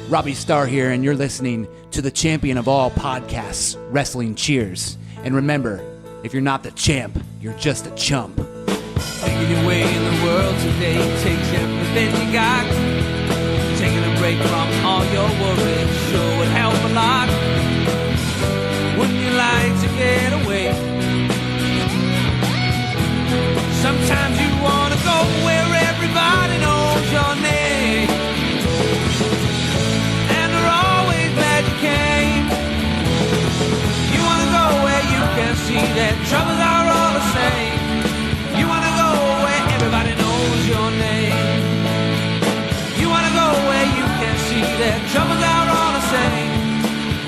Robbie Starr here, and you're listening to the champion of all podcasts, Wrestling Cheers. And remember, if you're not the champ, you're just a chump. Taking your way in the world today takes everything you got. Taking a break from all your worries sure would help a lot. Wouldn't you like to get away? Sometimes you want to go where everybody knows your name, and they're always glad you came. You want to go where you can see that troubles are all the same. You want to go where everybody knows your name. You want to go where you can see that troubles are all the same.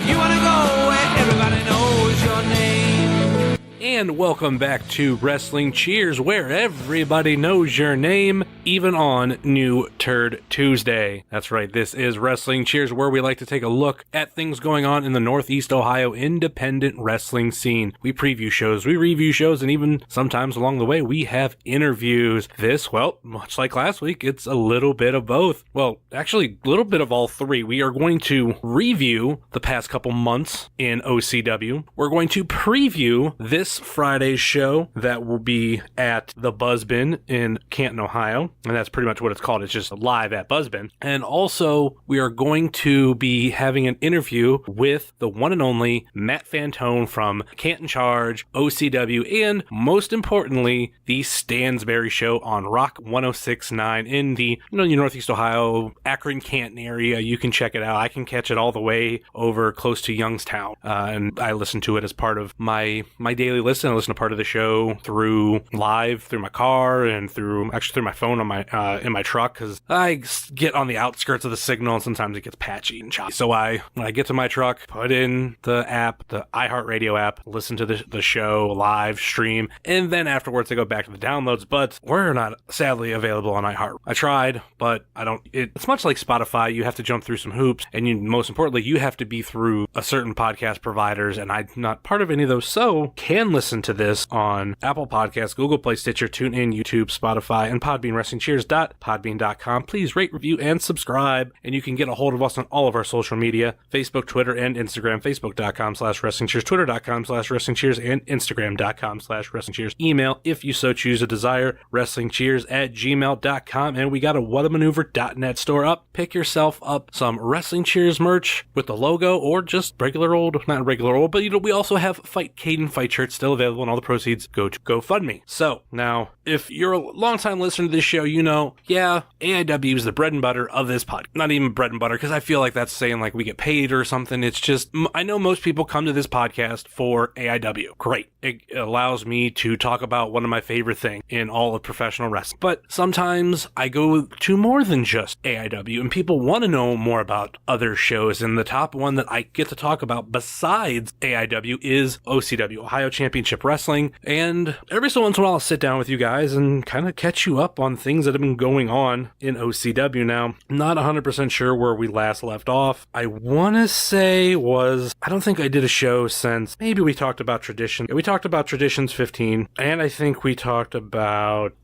You want to go where everybody knows your name. And welcome back to Wrestling Cheers, where everybody knows your name, even on New Turd Tuesday. That's right, this is Wrestling Cheers, where we like to take a look at things going on in the Northeast Ohio independent wrestling scene. We preview shows, we review shows, and even sometimes along the way, we have interviews. This, well, much like last week, it's a little bit of both. Well, actually, a little bit of all three. We are going to review the past couple months in OCW. We're going to preview this Friday's show that will be at the Buzzbin in Canton, Ohio. And that's pretty much what it's called. It's just live at Buzzbin. And also, we are going to be having an interview with the one and only Matt Fantone from Canton Charge, OCW, and most importantly, the Stansbury Show on Rock 106.9 in the, Northeast Ohio, Akron, Canton area. You can check it out. I can catch it all the way over close to Youngstown. And I listen to it as part of my daily listen. I listen to part of the show through my car and through my phone on my in my truck, because I get on the outskirts of the signal and sometimes it gets patchy and choppy. So when I get to my truck, put in the app, the iHeartRadio app, listen to the show live stream, and then afterwards I go back to the downloads. But we're not sadly available on iHeart. I tried, but I don't. It's much like Spotify. You have to jump through some hoops, and most importantly, you have to be through a certain podcast providers, and I'm not part of any of those, so can listen to this on Apple Podcasts, Google Play, Stitcher, TuneIn, YouTube, Spotify, and Podbean, WrestlingCheers.podbean.com. Please rate, review, and subscribe. And you can get a hold of us on all of our social media, Facebook, Twitter, and Instagram, Facebook.com/WrestlingCheers, Twitter.com/WrestlingCheers, and Instagram.com/WrestlingCheers. Email, if you so choose a desire, WrestlingCheers@gmail.com. And we got a whatamaneuver.net store up. Pick yourself up some Wrestling Cheers merch with the logo, or just not regular old, but we also have Kayden fight shirts still available, and all the proceeds go to GoFundMe. So now, if you're a longtime listener to this show, AIW is the bread and butter of this podcast. Not even bread and butter, because I feel like that's saying like we get paid or something. It's just, I know most people come to this podcast for AIW. Great. It allows me to talk about one of my favorite things in all of professional wrestling. But sometimes I go to more than just AIW, and people want to know more about other shows. And the top one that I get to talk about besides AIW is OCW, Ohio Championship Wrestling. And every so once in a while I'll sit down with you guys and kind of catch you up on things that have been going on in OCW. Now, not 100% sure where we last left off. I want to say I don't think I did a show since maybe we talked about Tradition. We talked about Traditions 15, and I think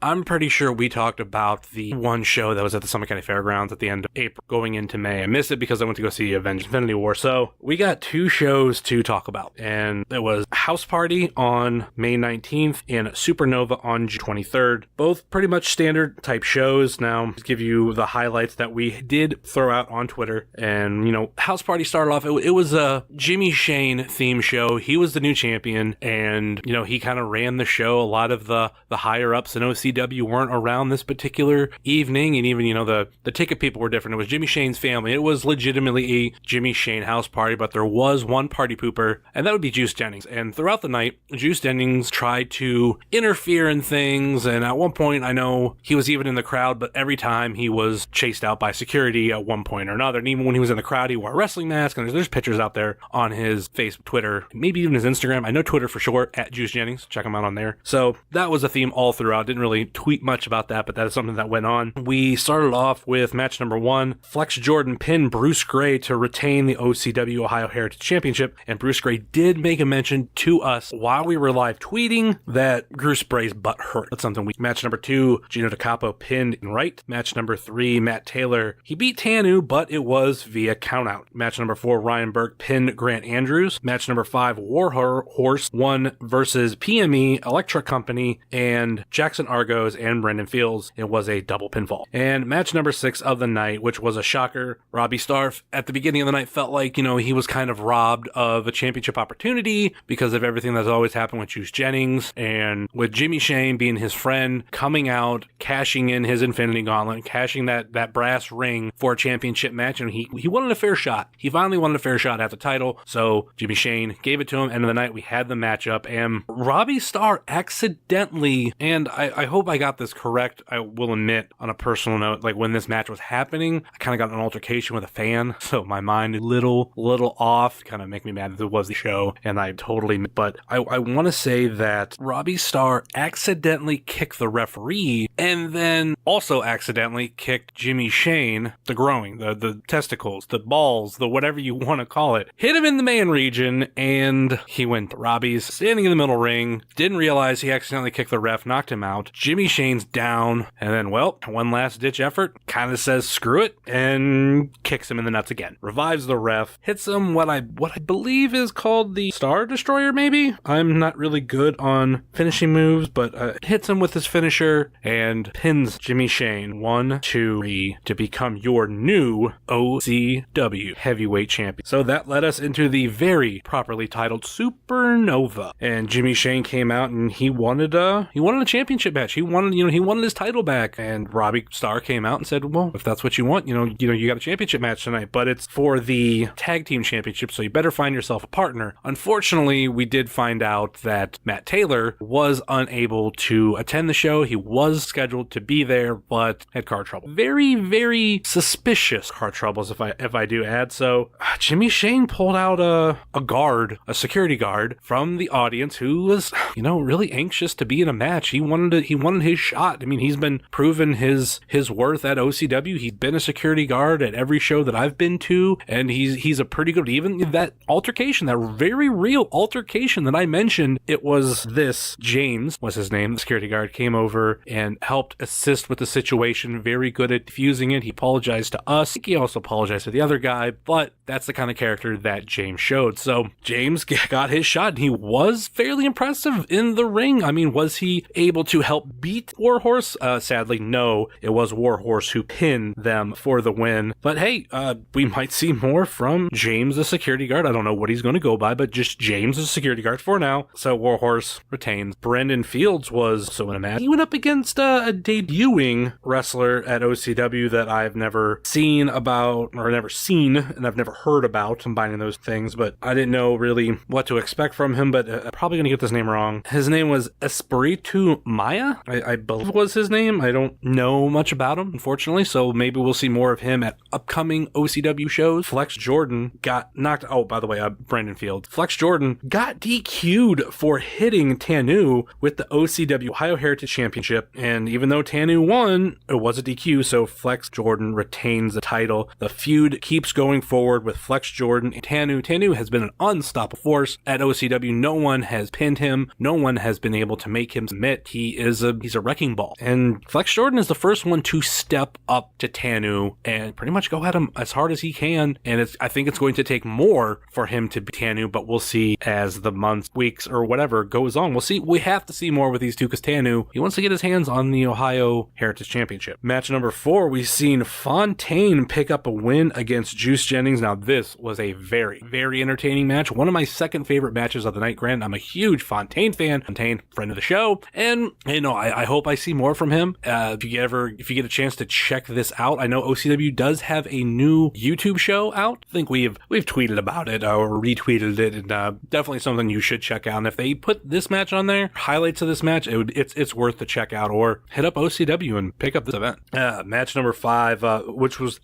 I'm pretty sure we talked about the one show that was at the Summit County Fairgrounds at the end of April going into May. I missed it because I went to go see Avenged Infinity War. So we got two shows to talk about, and it was House Party on May 19th and Supernova on June 23rd. Both pretty much standard type shows. Now, to give you the highlights that we did throw out on Twitter. And, House Party started off, it was a Jimmy Shane theme show. He was the new champion, and, he kind of ran the show. A lot of the higher ups in OCW weren't around this particular evening, and even, the ticket people were different. It was Jimmy Shane's family. It was legitimately a Jimmy Shane house party, but there was one party pooper, and that would be Juice Jennings. And throughout the night, Juice Jennings tried to interfere in things, and at one point, I know he was even in the crowd, but every time he was chased out by security at one point or another. And even when he was in the crowd, he wore a wrestling mask, and there's pictures out there on his Facebook, Twitter, maybe even his Instagram. I know Twitter for sure, at Juice Jennings. Check him out on there. So that was a theme all throughout. Didn't really tweet much about that, but that is something that went on. We started off with match number 1. Flex Jordan pinned Bruce Gray to retain the OCW Ohio Heritage Championship, and Bruce Gray did make a mention to us while we were live tweeting that Bruce Gray's butt hurt. That's something we... Match number 2, Gino DiCapo pinned in right. Match number 3, Matt Taylor. He beat Tanu, but it was via countout. Match number 4, Ryan Burke pinned Grant Andrews. Match number 5, Warhorse won versus PME, Electra Company, and Jackson Argos and Brendan Fields. It was a double pinfall. And match number 6 of the night, which was a shocker. Robbie Starr at the beginning of the night felt like, he was kind of robbed of a championship opportunity because of everything that's always happened with Juice Jennings, and with Jimmy Shane being his friend, coming out, cashing in his Infinity Gauntlet, cashing that brass ring for a championship match, and he wanted a fair shot. He finally wanted a fair shot at the title, so Jimmy Shane gave it to him. End of the night, we had the matchup, and Robbie Starr accidentally, and I hope I got this correct, I will admit, on a personal note, like when this match was happening, I kind of got an altercation with a fan, so my mind a little off, kind of make me mad that it was the show, and I totally, but I want to say that Robbie Starr accidentally kicked the referee, and then also accidentally kicked Jimmy Shane, the growing, the testicles, the balls, the whatever you want to call it, hit him in the man region, and he went. Robbie's standing in the middle ring, didn't realize he accidentally kicked the ref, knocked him out. Jimmy Shane's down, and then, well, one last ditch effort, kind of says screw it, and kicks him in the nuts again. Revives the ref, hits him what I believe is called the Star Destroyer, maybe? I'm not really good on finishing moves, but hits him with his finisher and pins Jimmy Shane 1, 2, 3 to become your new OCW heavyweight champion. So that led us into the very properly titled Supernova, and Jimmy Shane came out and he wanted a championship match. He wanted his title back, and Robbie Starr came out and said, well, if that's what you want, you got a championship match tonight, but it's for the tag team championship, so you better find yourself a partner. Unfortunately, we did find out that Matt Taylor was unable to attend the show. He was scheduled to be there, but had car trouble. Very, very suspicious car troubles, if I do add. So Jimmy Shane pulled out a security guard from the audience who was, really anxious to be in a match. He wanted his shot. I mean, he's been proven his worth at OCW. He's been a security guard at every show that I've been to, and he's a pretty good, even that altercation, that very real altercation that I mentioned, it was this James was his name, the security guard, came over and helped assist with the situation. Very good at diffusing it. He apologized to us. I think he also apologized to the other guy, but that's the kind of character that James showed. So James got his shot, and he was fairly impressive in the ring. I mean, was he able to help beat Warhorse? Sadly, no. It was Warhorse who pinned them for the win. But hey, we might see more from James, the security guard. I don't know what he's going to go by, but just James, the security guard for now. So Warhorse retains. Brendan Fields was so in a match. He went up against a debuting wrestler at OCW that I've never seen about, or never seen, and I've never heard about, combining those things, but I didn't know really what to expect from him, but I'm probably going to get this name wrong. His name was Espiritu Maya, I believe was his name. I don't know much about him, unfortunately, so maybe we'll see more of him at upcoming OCW shows. Flex Jordan got knocked, by the way, Brendan Fields. Flex Jordan got DQ'd for hitting Tanu with the OCW Ohio Heritage Championship, and even though Tanu won, it was a DQ, so Flex Jordan retains the title. The feud keeps going forward with Flex Jordan and Tanu. Tanu has been an unstoppable force at OCW. No one has pinned him. No one has been able to make him submit. He's a wrecking ball. And Flex Jordan is the first one to step up to Tanu and pretty much go at him as hard as he can. And I think it's going to take more for him to beat Tanu, but we'll see as the months, weeks, or whatever goes on. We'll see. We have to see more with these two because Tanu, he wants to get his hands on the Ohio Heritage Championship. Match number 4, we've seen Fantone pick up a win against Juice Jennings. Now, this was a very, very entertaining match. One of my second favorite matches of the night. Granted, I'm a huge Fantone fan. Fantone, friend of the show. And, I hope I see more from him. If you get a chance to check this out, I know OCW does have a new YouTube show out. I think we've tweeted about it or retweeted it, and definitely something you should check out. And if they put this match on there, highlights of this match, it's worth the check out. Or hit up OCW. OCW and pick up this event. Match number 5, which was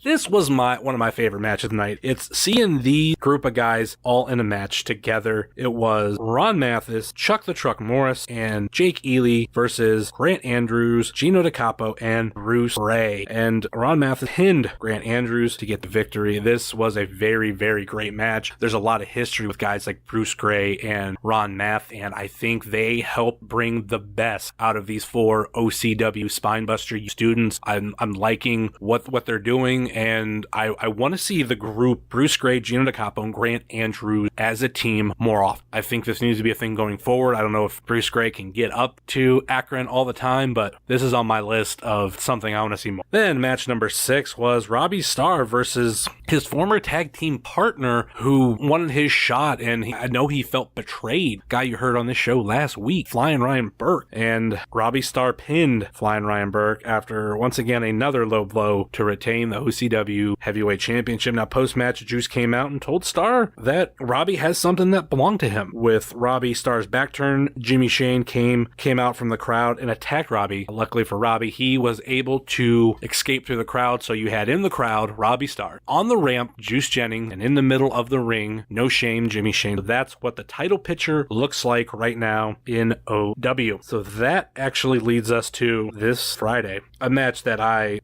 one of my favorite matches of the night. It's seeing the group of guys all in a match together. It was Ron Mathis, Chuck the Truck Morris, and Jake Ely versus Grant Andrews, Gino DiCapo, and Bruce Ray. And Ron Mathis pinned Grant Andrews to get the victory. This was a very, very great match. There's a lot of history with guys like Bruce Gray and Ron Math, and I think they helped bring the best out of these 4 OCW Spinebuster students. I'm liking what they're doing, and I want to see the group Bruce Gray, Gino DiCapo, and Grant Andrews as a team more often. I think this needs to be a thing going forward. I don't know if Bruce Gray can get up to Akron all the time, but this is on my list of something I want to see more. Then match number 6 was Robbie Starr versus his former tag team partner who wanted his shot, and I know he felt betrayed. Guy you heard on this show last week, Flying Ryan Burke, and Robbie Starr pinned Flying Ryan Burke after once again another low blow to retain the OCW Heavyweight Championship. Now post-match, Juice came out and told Starr that Robbie has something that belonged to him. With Robbie Starr's back turn, Jimmy Shane came out from the crowd and attacked Robbie. Luckily for Robbie, he was able to escape through the crowd, so you had in the crowd Robbie Starr, on the ramp Juice Jennings, and in the middle of the ring, No Shame, Jimmy Shane. So that's what the title picture looks like right now in OW. So that actually leads us to this Friday, a match that a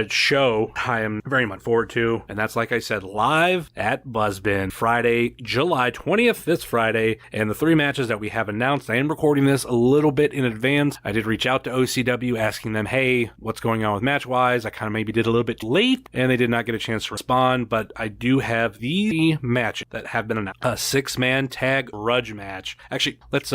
show I am very much forward to, and that's, like I said, live at Buzzbin, Friday, July 20th, this Friday, and the 3 matches that we have announced. I am recording this a little bit in advance. I did reach out to OCW asking them, hey, what's going on with match-wise? I kind of maybe did a little bit late, and they did not get a chance to respond, but I do have the matches that have been announced. A 6-man tag grudge match. Actually, let's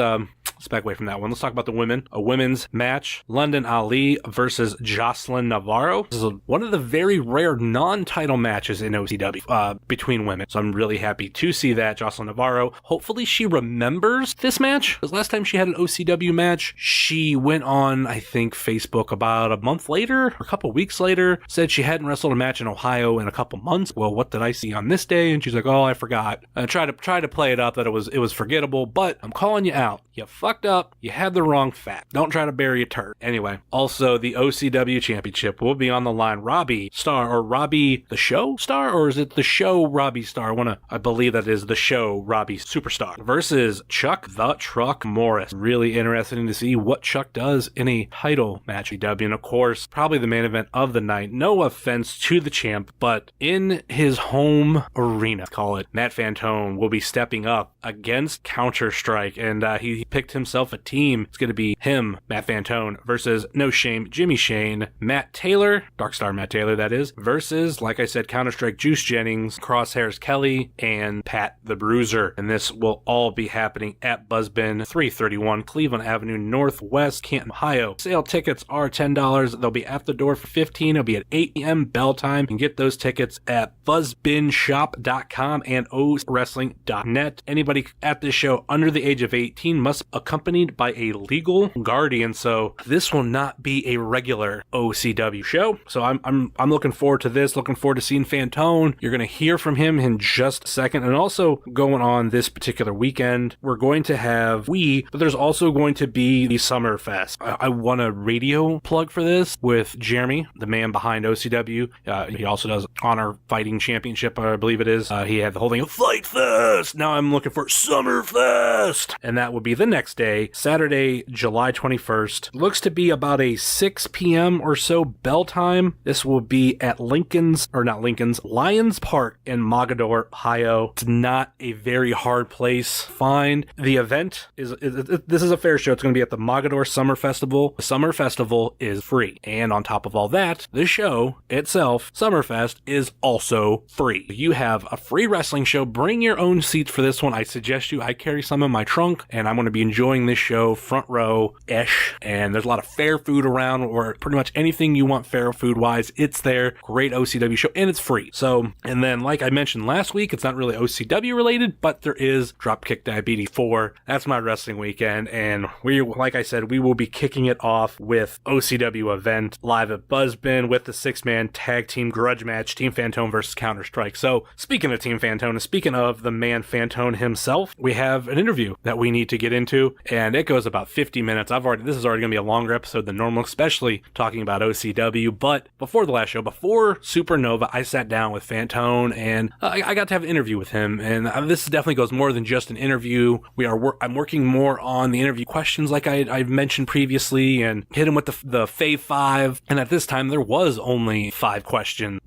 back away from that one. Let's talk about the women. A women's match, London Ali versus Jocelyn Navarro. This is one of the very rare non-title matches in OCW between women. So I'm really happy to see that. Jocelyn Navarro, hopefully she remembers this match, because last time she had an OCW match, she went on, I think, Facebook about a month later, or a couple weeks later, said she hadn't wrestled a match in Ohio in a couple months. Well, what did I see on this day? And she's like, oh, I forgot. And try to play it up that it was forgettable, but I'm calling you out. You fucked up. You had the wrong fact. Don't try to bury a turd. Anyway, also the OCW Championship will be on the line. Robbie Starr, or Robbie the Show Star, or is it the show Robbie Starr? I believe that is the show Robbie Superstar versus Chuck the Truck Morris. Really interesting to see what Chuck does in a title match. And of course, probably the main event of the night. No offense to the champ, but in his home arena, call it, Matt Fantone will be stepping up against Counter-Strike, and he picked himself a team. It's going to be him, Matt Fantone, versus No Shame, Jimmy Shane, Matt Taylor, Darkstar Matt Taylor, that is, versus, like I said, Counter-Strike Juice Jennings, Crosshairs Kelly, and Pat the Bruiser. And this will all be happening at Buzzbin, 331 Cleveland Avenue Northwest, Canton, Ohio. Sale tickets are $10. They'll be at the door for $15. It'll be at 8 p.m. bell time. You can get those tickets at buzzbinshop.com and owrestling.net. Anybody at this show under the age of 18 must be accompanied by a legal guardian, so this will not be a regular OCW show. So I'm looking forward to this, looking forward to seeing Fantone. You're going to hear from him in just a second. And also going on this particular weekend, we're going to have but there's also going to be the Summerfest. I want a radio plug for this with Jeremy, the man behind OCW. He also does Honor Fighting Championship, I believe it is. He had the whole thing of Fight Fest. Now I'm looking for Summerfest. And that will be the next day, Saturday, July 21st. Looks to be about a 6 p.m. or so bell time. This will be at Lions Park in Mogador, Ohio. It's not a very hard place to find. The event this is a fair show. It's going to be at the Mogador Summer Festival. The Summer Festival is free. And on top of all that, the show itself, Summerfest, is also free. You have a free wrestling show. Bring your own seats for this one. I suggest I carry some in my trunk, and I'm going to be enjoying this show front row-ish. And there's a lot of fair food around, or pretty much anything you want fair food-wise, it's there. Great OCW show, and it's free. So, and then like I mentioned last week, it's not really OCW related, but there is Dropkick Diabetes 4. That's my wrestling weekend, and like I said, we will be kicking it off with OCW event live at Buzzbin with the 6-man tag team grudge match, Team Fantone versus Counter-Strike. So, speaking of Team Fantone, and speaking of the man Fantone himself, we have an interview that we need to get into. interview, and it goes about 50 minutes. This is already going to be a longer episode than normal, especially talking about OCW. But before the last show, before Supernova, I sat down with Fantone, and I got to have an interview with him. And this definitely goes more than just an interview. I'm working more on the interview questions, like I've mentioned previously, and hit him with the Fave 5. And at this time, there was only 5 questions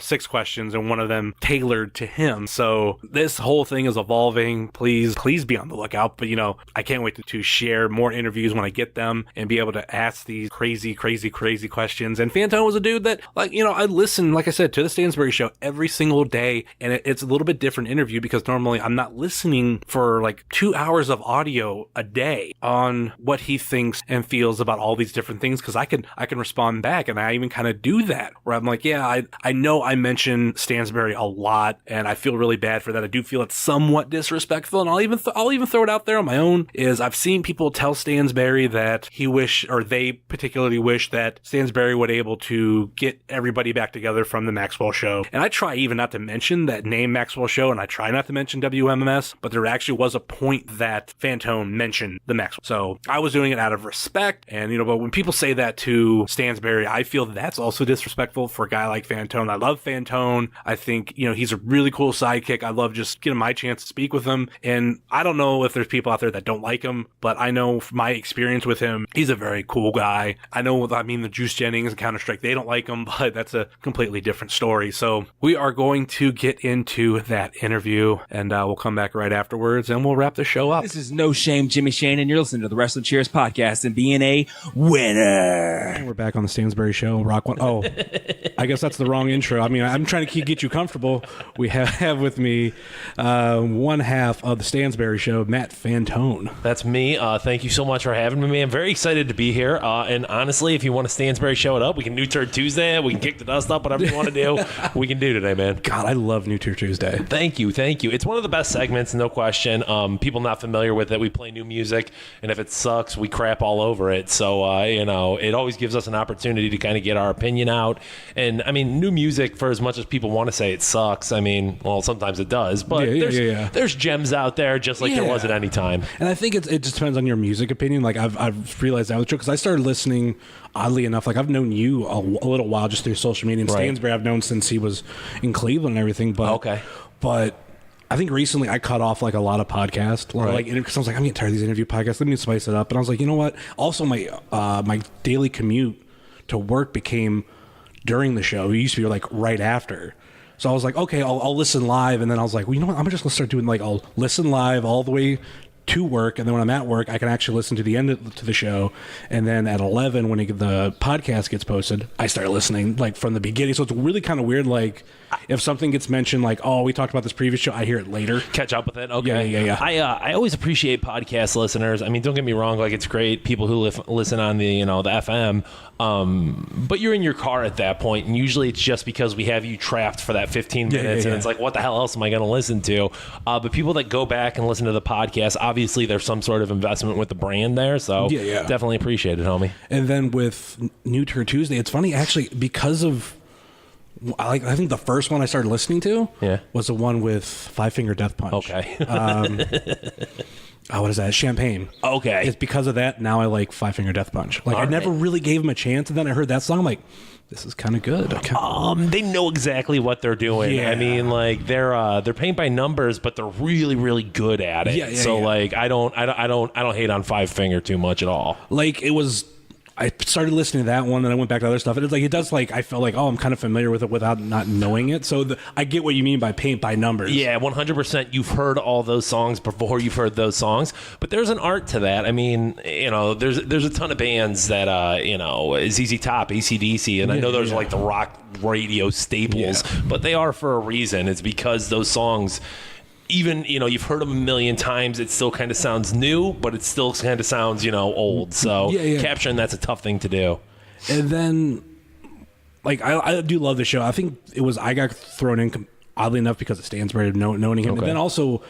6 questions, and one of them tailored to him. So this whole thing is evolving. Please be on the lookout. But I can't wait to share more interviews when I get them and be able to ask these crazy questions. And Fantone was a dude that, I listen, like I said, to the Stansbury Show every single day, and it's a little bit different interview because normally I'm not listening for like 2 hours of audio a day on what he thinks and feels about all these different things, because I can respond back, and I even kind of do that where I'm like, yeah, I know I mention Stansbury a lot, and I feel really bad for that. I do feel it's somewhat disrespectful, and I'll even throw it out there on my own. Is I've seen people tell Stansbury that they particularly wish that Stansbury would able to get everybody back together from the Maxwell Show, and I try even not to mention that name Maxwell Show, and I try not to mention WMMS, but there actually was a point that Fantone mentioned the Maxwell. So I was doing it out of respect, and but when people say that to Stansbury, I feel that's also disrespectful for a guy like Fantone. I love Fantone. I think he's a really cool sidekick. I love just getting my chance to speak with him, and I don't know if there's people out there that don't like him, but I know from my experience with him, he's a very cool guy. I know, the Juice Jennings and Counter-Strike, they don't like him, but that's a completely different story. So we are going to get into that interview, and we'll come back right afterwards, and we'll wrap the show up. This is No Shame Jimmy Shane, and you're listening to the Wrestling Cheers podcast and being a winner. And we're back on the Stansbury Show. Rock one. Oh, I guess that's the wrong intro. I'm trying to get you comfortable. We have with me one half of the Stansbury Show, Matt Fantone. That's me. Thank you so much for having me. I'm very excited to be here. And honestly, if you want to Stansbury Show it up, we can New Turd Tuesday. We can kick the dust up, whatever you want to do. We can do today, man. God, I love New Turd Tuesday. Thank you. It's one of the best segments, no question. People not familiar with it, we play new music, and if it sucks, we crap all over it. So, it always gives us an opportunity to kind of get our opinion out. And, new music, for as much as people want to say it sucks, sometimes it does. But there's gems out there just like there was at any time. And I think it just depends on your music opinion. Like, I've realized that was true because I started listening, oddly enough, like I've known you a little while just through social media. And Stansbury I've known since he was in Cleveland and everything. But I think recently I cut off like a lot of podcasts, because I was like, I'm getting tired of these interview podcasts. Let me spice it up. And I was like, you know what? Also, my daily commute to work became during the show. It used to be like right after. So I was like, okay, I'll listen live. And then I was like, well, you know what? I'm just gonna start doing I'll listen live all the way to work, and then when I'm at work, I can actually listen to the end to the show, and then at 11 when the podcast gets posted, I start listening from the beginning. So it's really kind of weird. Like if something gets mentioned, we talked about this previous show, I hear it later. Catch up with it. Okay. Yeah. I always appreciate podcast listeners. Don't get me wrong. It's great people who listen on the the FM. But you're in your car at that point, and usually it's just because we have you trapped for that 15 minutes, and it's like, what the hell else am I going to listen to? But people that go back and listen to the podcast, obviously there's some sort of investment with the brand there, so definitely appreciate it, homie. And then with New Turd Tuesday, it's funny actually because of I think the first one I started listening to was the one with Five Finger Death Punch. Okay. What is that? Champagne. Okay. It's because of that now I like Five Finger Death Punch. I never really gave him a chance, and then I heard that song, I'm like, this is kind of good. They know exactly what they're doing. Yeah. They're paint by numbers, but they're really, really good at it. I don't hate on Five Finger too much at all. I started listening to that one, then I went back to other stuff. And I felt like, I'm kind of familiar with it without not knowing it. So I get what you mean by paint by numbers. Yeah, 100%. You've heard all those songs before you've heard those songs. But there's an art to that. There's a ton of bands that, ZZ Top, AC/DC, and I know those are like the rock radio staples, but they are for a reason. It's because those songs, even, you've heard them a million times, it still kind of sounds new, but it still kind of sounds, old. So capturing that's a tough thing to do. And then, I do love the show. I think I got thrown in oddly enough because of Stansbury, knowing him. Okay. And then also,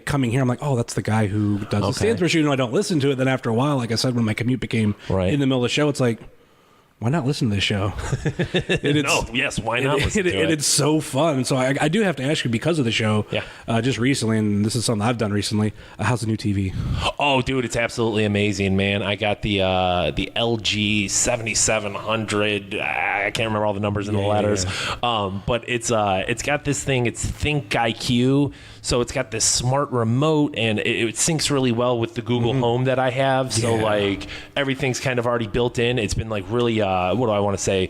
coming here, I'm like, that's the guy who does the Stansbury Show. I don't listen to it. Then after a while, like I said, when my commute became in the middle of the show, it's like, why not listen to this show? Why not listen to it? It's so fun. So I do have to ask you, because of the show, just recently, and this is something I've done recently, how's the new TV? Oh, dude, it's absolutely amazing, man. I got the LG 7700. I can't remember all the numbers in the letters. But it's got this thing. It's Think IQ. So it's got this smart remote, and it syncs really well with the Google Home that I have. So like everything's kind of already built in. It's been like really, what do I want to say,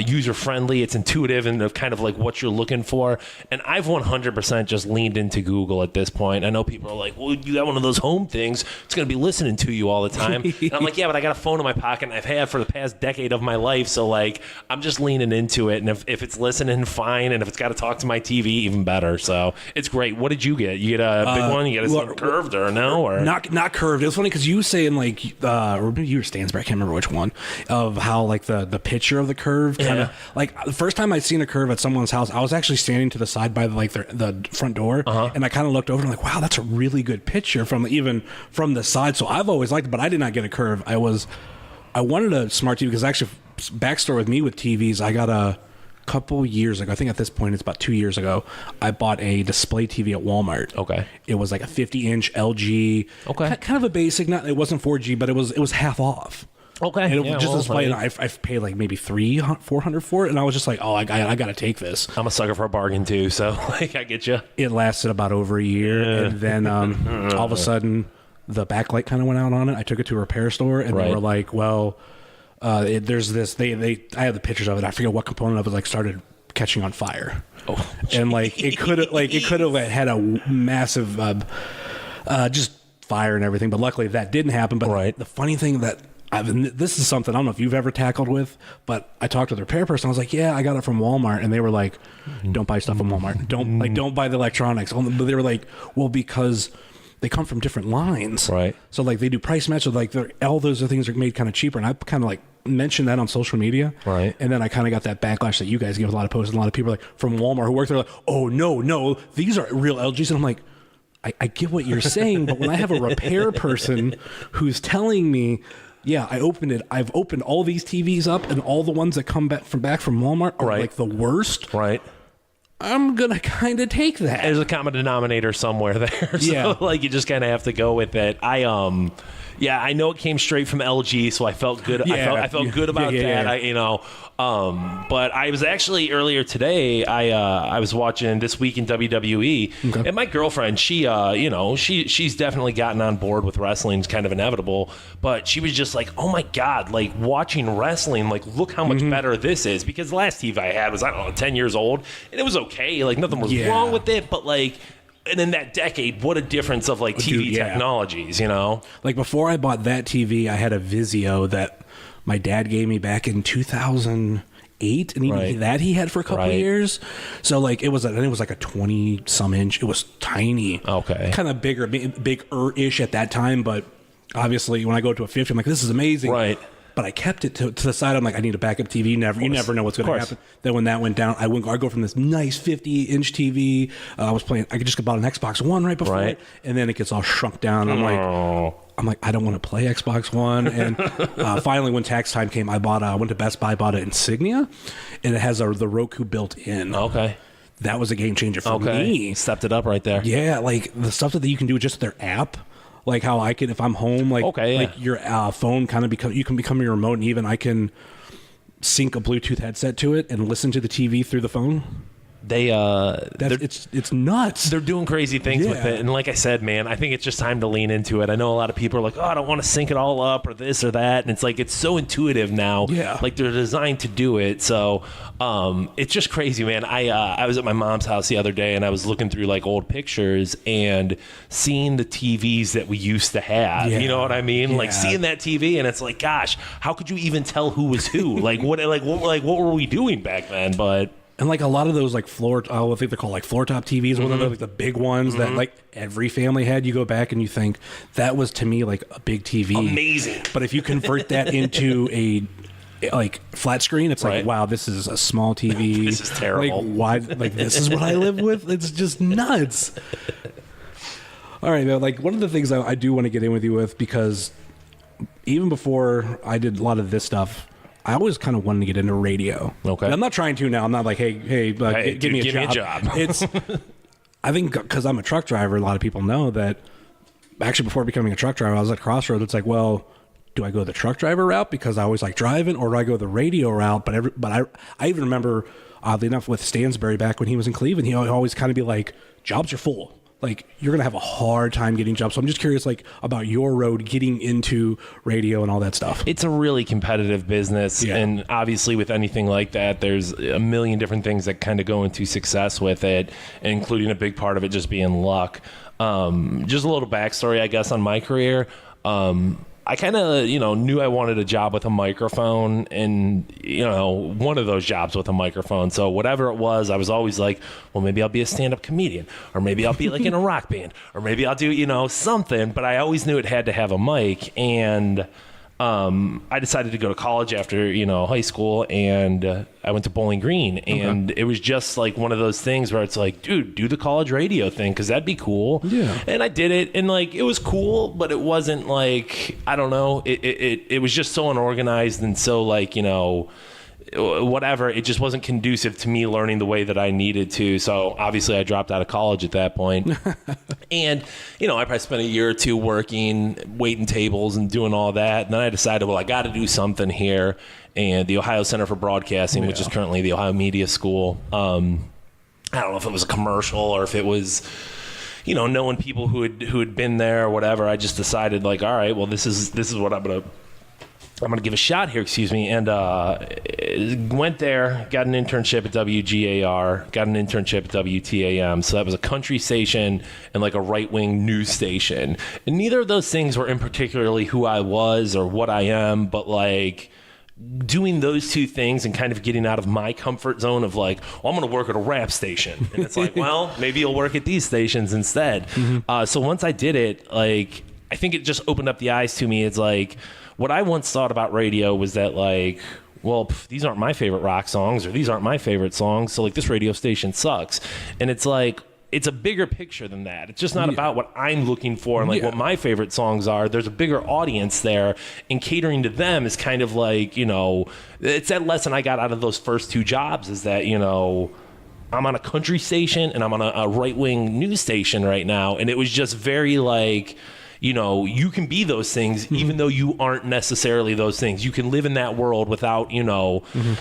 user friendly. It's intuitive and kind of like what you're looking for. And I've 100% just leaned into Google at this point. I know people are like, well, you got one of those home things. It's going to be listening to you all the time. And I'm like, yeah, but I got a phone in my pocket, and I've had for the past decade of my life. So like, I'm just leaning into it. And if it's listening, fine. And if it's got to talk to my TV, even better. So it's great. What did you get? You get a big one? You get a curved or no? Or not curved. It was funny because you saying like, or maybe you were Stansbury, I can't remember which one, of how like the picture of the curve kind of like the first time I'd seen a curve at someone's house, I was actually standing to the side by the front door, and I kind of looked over and I'm like, wow, that's a really good picture from the side. So I've always liked it, but I did not get a curve. I wanted a smart TV because actually, backstory with me with TVs, I got a couple years ago, I think at this point it's about 2 years ago, I bought a display TV at Walmart. Okay. It was like a 50-inch LG. Okay. Kind of a basic, it wasn't 4G, but it was half off. Okay. And it was just a display, and I've paid like maybe $400 for it, and I was just like, oh, I got to take this. I'm a sucker for a bargain too, so like I get you. It lasted about over a year, and then all of a sudden the backlight kind of went out on it. I took it to a repair store, and they were like, well, there's this. I have the pictures of it. I forget what component of it like started catching on fire. Oh, and like it could have had a massive just fire and everything. But luckily that didn't happen. But the funny thing that this is something I don't know if you've ever tackled with, but I talked to the repair person. I was like, yeah, I got it from Walmart, and they were like, don't buy stuff from Walmart. Don't buy the electronics. But they were like, well, because they come from different lines. Right. So like they do price match. So like all those things are made kind of cheaper. And I kind of like mentioned that on social media. Right. And then I kind of got that backlash that you guys give a lot of posts. And a lot of people like from Walmart who work there like, oh no, these are real LGs. And I'm like, I get what you're saying, but when I have a repair person who's telling me, yeah, I've opened all these TVs up, and all the ones that come back from Walmart are like the worst. Right. I'm going to kind of take that. There's a common denominator somewhere there. So like you just kind of have to go with it. I know it came straight from LG, so I felt good. Yeah, I felt good about that. Yeah. But I was actually earlier today. I was watching This Week in WWE, and my girlfriend, she's definitely gotten on board with wrestling. It's kind of inevitable, but she was just like, "Oh my god, like watching wrestling, like look how much better this is." Because the last TV I had was 10 years old, and it was okay. Like nothing was wrong with it, but like. And in that decade, what a difference of like TV technologies, Like before I bought that TV, I had a Vizio that my dad gave me back in 2008, and even that he had for a couple of years. So like it was like a 20-some inch. It was tiny. Okay. Kind of bigger-ish at that time, but obviously when I go to a 50, I'm like, this is amazing. Right. But I kept it to the side. I'm like, I need a backup TV. You never know what's going to happen. Then when that went down, I go from this nice 50-inch TV. I could just bought an Xbox One right before it, and then it gets all shrunk down. I'm like, I don't want to play Xbox One. And finally, when tax time came, I went to Best Buy, bought an Insignia, and it has the Roku built in. Okay. That was a game changer for me. Stepped it up right there. Yeah, like the stuff that you can do with just their app. Like how I can, if I'm home, like your phone kind of become your remote, and even I can sync a Bluetooth headset to it and listen to the TV through the phone. It's nuts. They're doing crazy things with it, and like I said, man, I think it's just time to lean into it. I know a lot of people are like, "Oh, I don't want to sync it all up or this or that," and it's like it's so intuitive now. Yeah, like they're designed to do it. So it's just crazy, man. I was at my mom's house the other day, and I was looking through like old pictures and seeing the TVs that we used to have. You know what I mean? Like seeing that TV, and it's like, gosh, how could you even tell who was who? what were we doing back then? But. And like a lot of those like I think they're called like floor top TVs, like the big ones that like every family had. You go back and you think that was to me like a big TV, amazing. But if you convert that into a like flat screen, it's like, wow, this is a small TV. This is terrible. Like why? Like this is what I live with. It's just nuts. All right, man. Like one of the things I do want to get in with you with, because even before I did a lot of this stuff. I always kind of wanted to get into radio. Okay. And I'm not trying to now. I'm not like, hey, give me a job. It's, I think because I'm a truck driver, a lot of people know that actually before becoming a truck driver, I was at Crossroads. It's like, well, do I go the truck driver route because I always like driving, or do I go the radio route? But I even remember, oddly enough, with Stansbury back when he was in Cleveland, he always kind of be like, jobs are full. Like, you're going to have a hard time getting jobs. So I'm just curious, like, about your road getting into radio and all that stuff. It's a really competitive business. Yeah. And obviously with anything like that, there's a million different things that kind of go into success with it, including a big part of it just being luck. Just a little backstory, I guess, on my career. I kind of, knew I wanted a job with a microphone and, one of those jobs with a microphone. So whatever it was, I was always like, well, maybe I'll be a stand-up comedian, or maybe I'll be like in a rock band, or maybe I'll do, something. But I always knew it had to have a mic. And I decided to go to college after, high school, and I went to Bowling Green, and it was just like one of those things where it's like, dude, do the college radio thing, because that'd be cool. Yeah. And I did it, and like, it was cool, but it wasn't like, I don't know, it was just so unorganized and so like, whatever, it just wasn't conducive to me learning the way that I needed to. So obviously I dropped out of college at that point. And, I probably spent a year or two working, waiting tables and doing all that. And then I decided, well, I got to do something here. And the Ohio Center for Broadcasting, which is currently the Ohio Media School. I don't know if it was a commercial or if it was, knowing people who had been there or whatever. I just decided like, all right, well, this is what I'm going to give a shot here, and went there, got an internship at WGAR, got an internship at WTAM. So that was a country station and like a right-wing news station. And neither of those things were in particularly who I was or what I am, but like doing those two things and kind of getting out of my comfort zone of like, well, I'm going to work at a rap station. And it's like, well, maybe you'll work at these stations instead. So once I did it, like, I think it just opened up the eyes to me. It's like, what I once thought about radio was that like, well, these aren't my favorite rock songs, or these aren't my favorite songs, so like this radio station sucks. And it's like, it's a bigger picture than that. It's just not about what I'm looking for and like what my favorite songs are. There's a bigger audience there, and catering to them is kind of like, it's that lesson I got out of those first two jobs, is that, I'm on a country station and I'm on a right-wing news station right now. And it was just very like, you can be those things even though you aren't necessarily those things. You can live in that world without,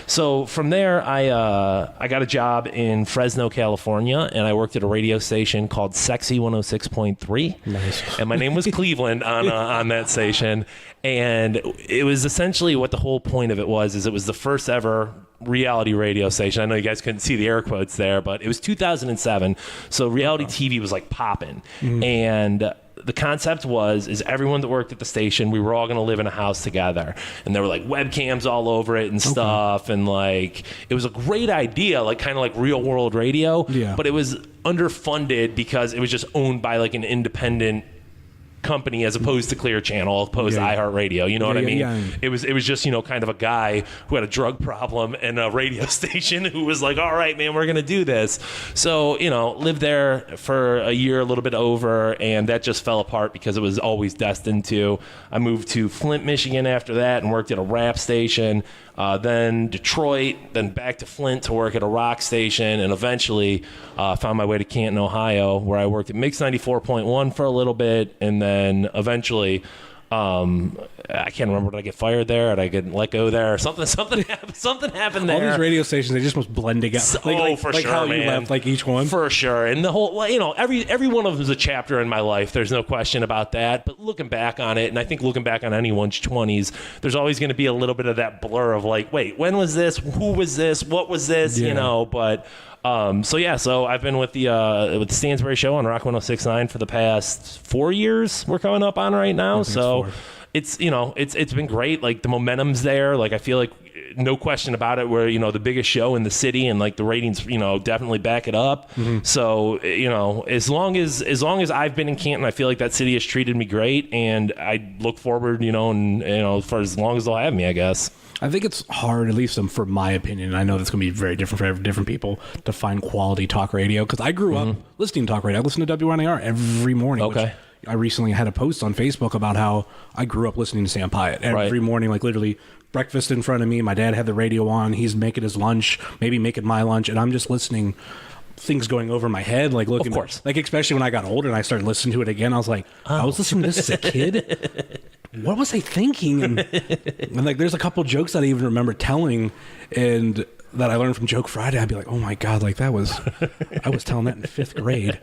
So from there, I got a job in Fresno, California, and I worked at a radio station called Sexy 106.3. Nice. And my name was Cleveland on that station. And it was essentially what the whole point of it was, is it was the first ever reality radio station. I know you guys couldn't see the air quotes there, but it was 2007. So reality TV was like popping. And the concept is everyone that worked at the station, we were all going to live in a house together, and there were like webcams all over it and stuff. And like, it was a great idea, like kind of like Real World Radio, but it was underfunded because it was just owned by like an independent company as opposed to Clear Channel, opposed to iHeartRadio. You know what I mean? Yeah. It was just, kind of a guy who had a drug problem and a radio station who was like, all right, man, we're going to do this. So, lived there for a year, a little bit over, and that just fell apart because it was always destined to. I moved to Flint, Michigan after that and worked at a rap station. Then Detroit, then back to Flint to work at a rock station, and eventually found my way to Canton, Ohio, where I worked at Mix 94.1 for a little bit, and then eventually, I can't remember, did I get fired there? Did I get let go there? Something happened there. All these radio stations, they just must blend together. For sure, how man. You left, like each one. For sure. And the whole, every one of them is a chapter in my life. There's no question about that. But looking back on it, and I think looking back on anyone's 20s, there's always going to be a little bit of that blur of like, wait, when was this? Who was this? What was this? But so I've been with the Stansbury Show on Rock 106.9 for the past 4 years. We're coming up on right now. So it's been great. Like, the momentum's there. Like, I feel like no question about it, we're, the biggest show in the city, and like the ratings, definitely back it up. So, as long as I've been in Canton, I feel like that city has treated me great, and I look forward, for as long as they'll have me, I guess. I think it's hard, at least from my opinion, and I know that's going to be very different for different people, to find quality talk radio. Because I grew up listening to talk radio. I listen to WNAR every morning. Okay. I recently had a post on Facebook about how I grew up listening to Sam Pyatt every morning, like literally breakfast in front of me. My dad had the radio on. He's making his lunch, maybe making my lunch, and I'm just listening. Things going over my head, like looking, of course. Like especially when I got older and I started listening to it again, I was like, I was listening to this as a kid. What was I thinking? And like, there's a couple jokes that I even remember telling, and that I learned from Joke Friday. I'd be like, oh my god, like I was telling that in 5th grade.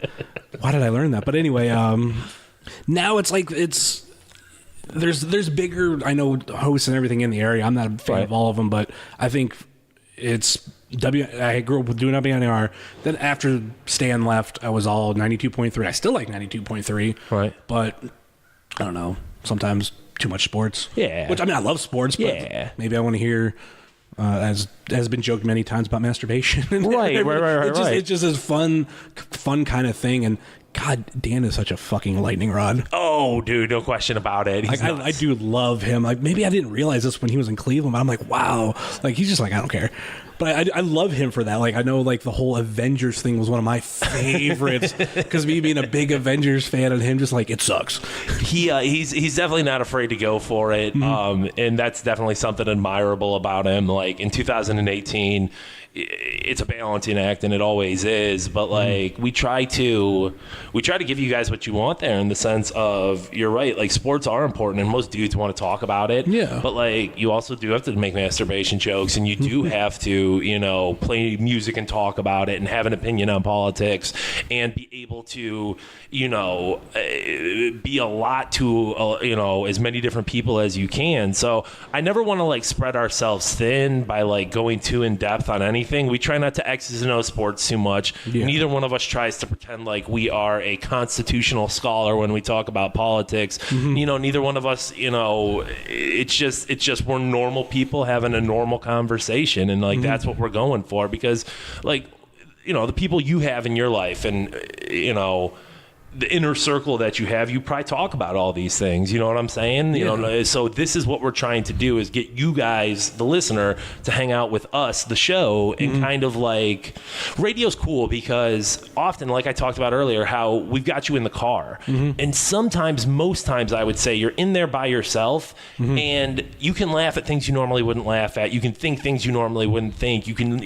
Why did I learn that? But anyway, now it's like there's bigger, I know, hosts and everything in the area. I'm not a fan of all of them, but I think it's. I grew up with doing WNR. Then after Stan left, I was all 92.3. I still like 92.3. Right. But I don't know. Sometimes too much sports. Yeah. Which, I mean, I love sports, but maybe I want to hear, as has been joked many times, about masturbation. Right. It's just a fun kind of thing. And God, Dan is such a fucking lightning rod. Oh, dude, no question about it. Like, I do love him. Like, maybe I didn't realize this when he was in Cleveland, but I'm like, wow. Like, he's just like, I don't care. But I love him for that. Like, I know, like, the whole Avengers thing was one of my favorites because me being a big Avengers fan and him just like, it sucks. He's definitely not afraid to go for it. And that's definitely something admirable about him. Like, in 2018, it's a balancing act, and it always is. But like, we try to give you guys what you want there, in the sense of, you're right. Like, sports are important, and most dudes want to talk about it. Yeah. But like, you also do have to make masturbation jokes, and you do have to, play music and talk about it, and have an opinion on politics, and be able to, be a lot to, as many different people as you can. So I never want to like spread ourselves thin by like going too in depth on anything. We try not to X's and O's sports too much. Yeah. Neither one of us tries to pretend like we are a constitutional scholar when we talk about politics. Neither one of us, it's just we're normal people having a normal conversation, and like that's what we're going for, because like, the people you have in your life, and the inner circle that you have, you probably talk about all these things. You know what I'm saying? So this is what we're trying to do, is get you guys, the listener, to hang out with us, the show, and kind of like, radio's cool because often, like I talked about earlier, how we've got you in the car, and sometimes, most times, I would say, you're in there by yourself, and you can laugh at things you normally wouldn't laugh at. You can think things you normally wouldn't think. You can,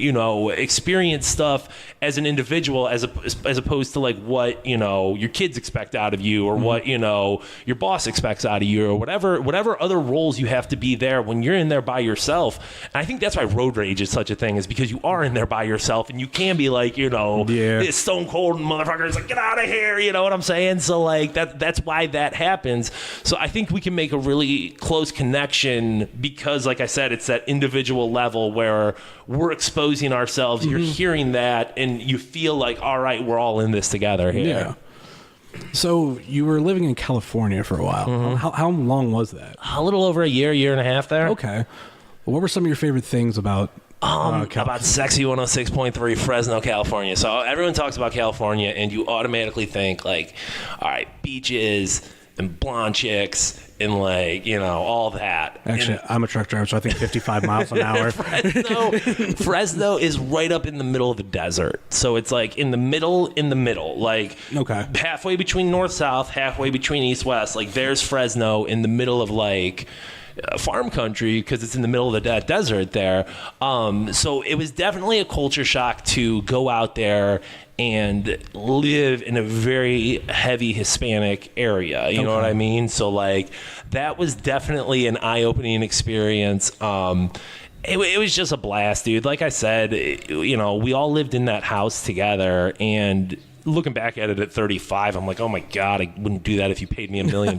experience stuff as an individual, as opposed to like what, your kids expect out of you, or what your boss expects out of you, or whatever other roles you have to be there when you're in there by yourself. And I think that's why road rage is such a thing, is because you are in there by yourself, and you can be like, this stone cold motherfucker is like, get out of here, you know what I'm saying? So like, that's why that happens. So I think we can make a really close connection, because like I said, it's that individual level where we're exposing ourselves, you're hearing that, and you feel like, all right, we're all in this together here. Yeah. So you were living in California for a while. How long was that? A little over a year and a half there. Okay. Well, what were some of your favorite things about sexy 106.3 Fresno, California? So everyone talks about California, and you automatically think like, all right, beaches and blonde chicks and like, all that. Actually, I'm a truck driver, so I think 55 miles an hour. Fresno is right up in the middle of the desert. So it's like in the middle, like halfway between north-south, halfway between east-west. Like there's Fresno in the middle of like farm country, because it's in the middle of the desert there. So it was definitely a culture shock to go out there and live in a very heavy Hispanic area. You know what I mean? So like, that was definitely an eye-opening experience. It was just a blast, dude. Like I said, we all lived in that house together, and looking back at it at 35, I'm like, oh my God, I wouldn't do that if you paid me $1 million.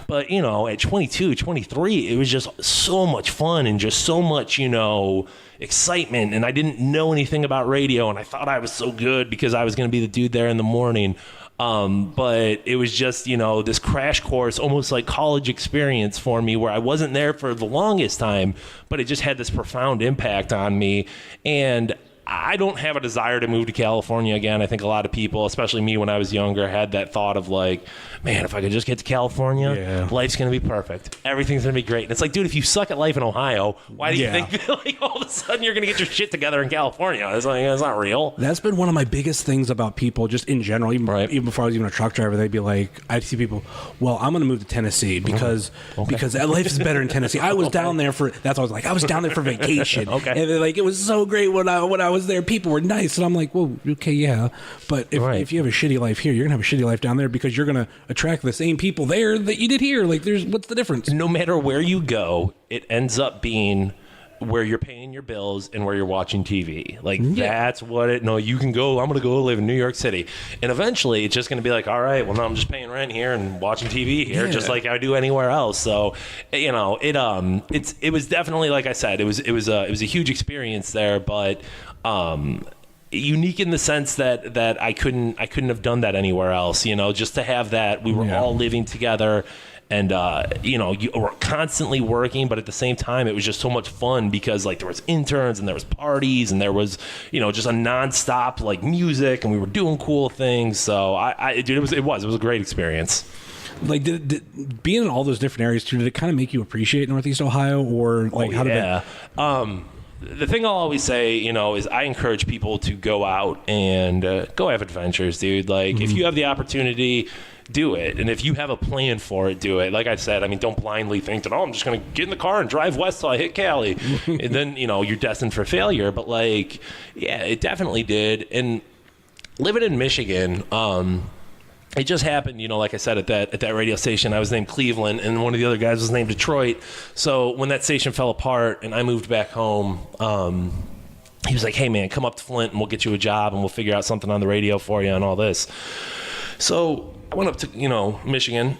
But, at 22, 23, it was just so much fun, and just so much, excitement. And I didn't know anything about radio, and I thought I was so good because I was going to be the dude there in the morning. But it was just, this crash course, almost like college experience for me, where I wasn't there for the longest time, but it just had this profound impact on me. And I don't have a desire to move to California again. I think a lot of people, especially me when I was younger, had that thought of like, man, if I could just get to California, life's going to be perfect. Everything's going to be great. And it's like, dude, if you suck at life in Ohio, why do you think that, like, all of a sudden you're going to get your shit together in California? It's like, it's not real. That's been one of my biggest things about people just in general. Even before I was even a truck driver, they'd be like, I'd see people, well, I'm going to move to Tennessee because that life is better in Tennessee. I was down there for, that's what I was like, I was down there for vacation. And they're like, it was so great when I was there. People were nice. And I'm like, well, okay, yeah. But if you have a shitty life here, you're going to have a shitty life down there because you're going to attract the same people there that you did here. Like, what's the difference? No matter where you go, it ends up being where you're paying your bills and where you're watching TV. Like, that's what it, no, you can go, I'm going to go live in New York City. And eventually it's just going to be like, all right, well, now I'm just paying rent here and watching TV here, just like I do anywhere else. So, you know, it was definitely, like I said, it was a huge experience there, but, unique in the sense that I couldn't have done that anywhere else, you know, just to have that, we were all living together. And, you know, you were constantly working, but at the same time, it was just so much fun because, like, there was interns and there was parties and there was, you know, just a nonstop, like, music, and we were doing cool things. So, dude, it was a great experience. Like, did being in all those different areas, too, did it kind of make you appreciate Northeast Ohio, or, like, how did it... The thing I'll always say, you know, is I encourage people to go out and go have adventures, dude. Like, if you have the opportunity, do it. And if you have a plan for it, do it. Like I said, I mean, don't blindly think that, oh, I'm just going to get in the car and drive west till I hit Cali. And then, you know, you're destined for failure. But, like, yeah, it definitely did. And living in Michigan, it just happened, you know, like I said, at that radio station, I was named Cleveland, and one of the other guys was named Detroit. So when that station fell apart and I moved back home, he was like, hey, man, come up to Flint and we'll get you a job and we'll figure out something on the radio for you and all this. So I went up to, you know, Michigan,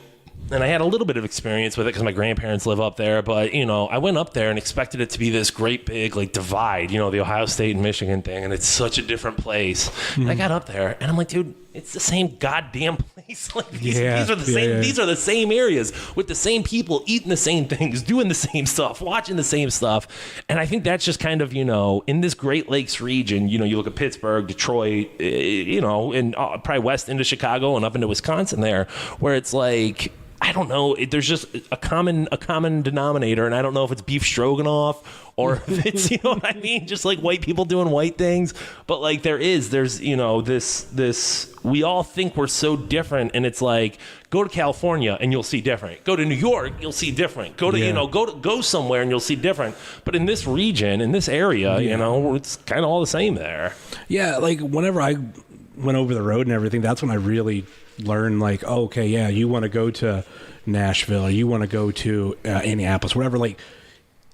and I had a little bit of experience with it because my grandparents live up there. But, you know, I went up there and expected it to be this great big, like, divide, you know, the Ohio State and Michigan thing. And it's such a different place. And I got up there and I'm like, dude, it's the same goddamn place. Like, these are the same. These are the same areas with the same people eating the same things, doing the same stuff, watching the same stuff. And I think that's just kind of, you know, in this Great Lakes region, you know, you look at Pittsburgh, Detroit, you know, and probably west into Chicago and up into Wisconsin there, where it's like, I don't know. There's just a common denominator, and I don't know if it's beef stroganoff or if it's, you know what I mean, just like white people doing white things. But, like, there's, you know, this. We all think we're so different, and it's like, go to California and you'll see different. Go to New York, you'll see different. Go to you know, go somewhere and you'll see different. But in this region, in this area, you know, it's kind of all the same there. Yeah, like, whenever I went over the road and everything, that's when I really learn, like, oh, okay, yeah, you want to go to Nashville, or you want to go to Indianapolis, whatever. Like,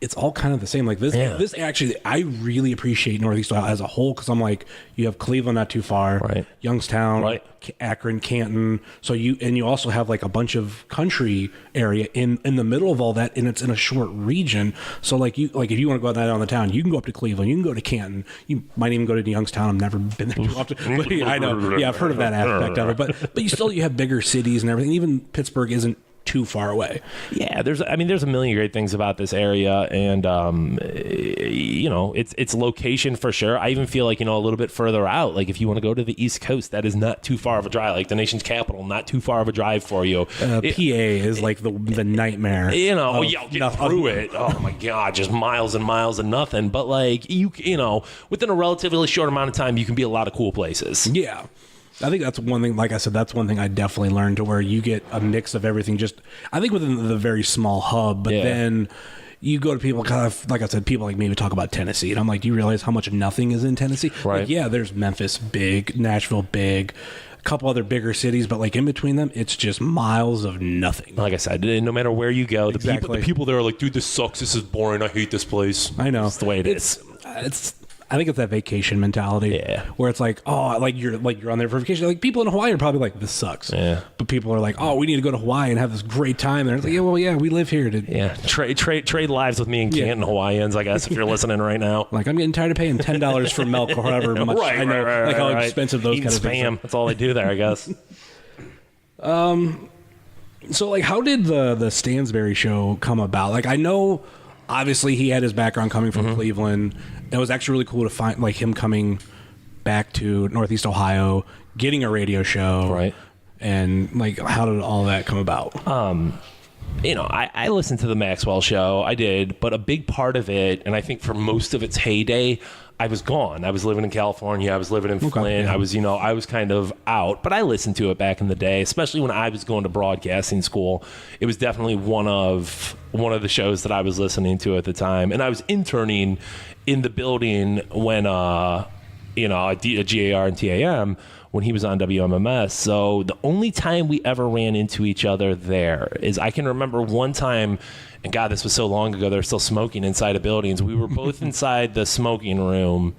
it's all kind of the same. Like, this actually, I really appreciate Northeast Ohio as a whole, because I'm like, you have Cleveland not too far, Youngstown, Akron, Canton. So you also have, like, a bunch of country area in the middle of all that, and it's in a short region. So, like, if you want to go down the town, you can go up to Cleveland, you can go to Canton, you might even go to Youngstown. I've never been there too often, but I know, I've heard of that aspect of it. But you have bigger cities and everything. Even Pittsburgh isn't too far away. Yeah, there's a million great things about this area, and you know, it's location for sure. I even feel like, you know, a little bit further out, like, if you want to go to the East Coast, that is not too far of a drive. Like, the nation's capital, not too far of a drive for you. PA is like the nightmare. You know, get through it. Oh my God, just miles and miles of nothing. But, like, you know, within a relatively short amount of time, you can be a lot of cool places. Yeah. I think that's one thing, like I said, that's one thing I definitely learned, to where you get a mix of everything, just, I think, within the very small hub, but then you go to people, kind of, like I said, people like me would talk about Tennessee, and I'm like, do you realize how much nothing is in Tennessee? Right. Like, yeah, there's Memphis big, Nashville big, a couple other bigger cities, but, like, in between them, it's just miles of nothing. Like I said, no matter where you go, the people there are like, dude, this sucks, this is boring, I hate this place. I know. That's the way it is. I think it's that vacation mentality, where it's like, oh, you're on there for vacation. Like, people in Hawaii are probably like, this sucks. Yeah. But people are like, oh, we need to go to Hawaii and have this great time there. It's like, we live here. Trade lives with me and Canton Hawaiians, I guess, if you're listening right now. Like, I'm getting tired of paying $10 for milk or however much. I know, like, how expensive those kind of things are. That's all they do there, I guess. So, like, how did the Stansbury Show come about? Like, I know obviously he had his background coming from Cleveland. It was actually really cool to find like him coming back to Northeast Ohio, getting a radio show, right? And like, how did all that come about? You know, I listened to the Maxwell show. I did, but a big part of it, and I think for most of its heyday, I was gone. I was living in California. I was living in Flint. Yeah. I was kind of out, but I listened to it back in the day, especially when I was going to broadcasting school. It was definitely one of the shows that I was listening to at the time. And I was interning in the building when, you know, at GAR and TAM, when he was on WMMS. So the only time we ever ran into each other there is I can remember one time, and God, this was so long ago, they're still smoking inside of buildings. We were both inside the smoking room,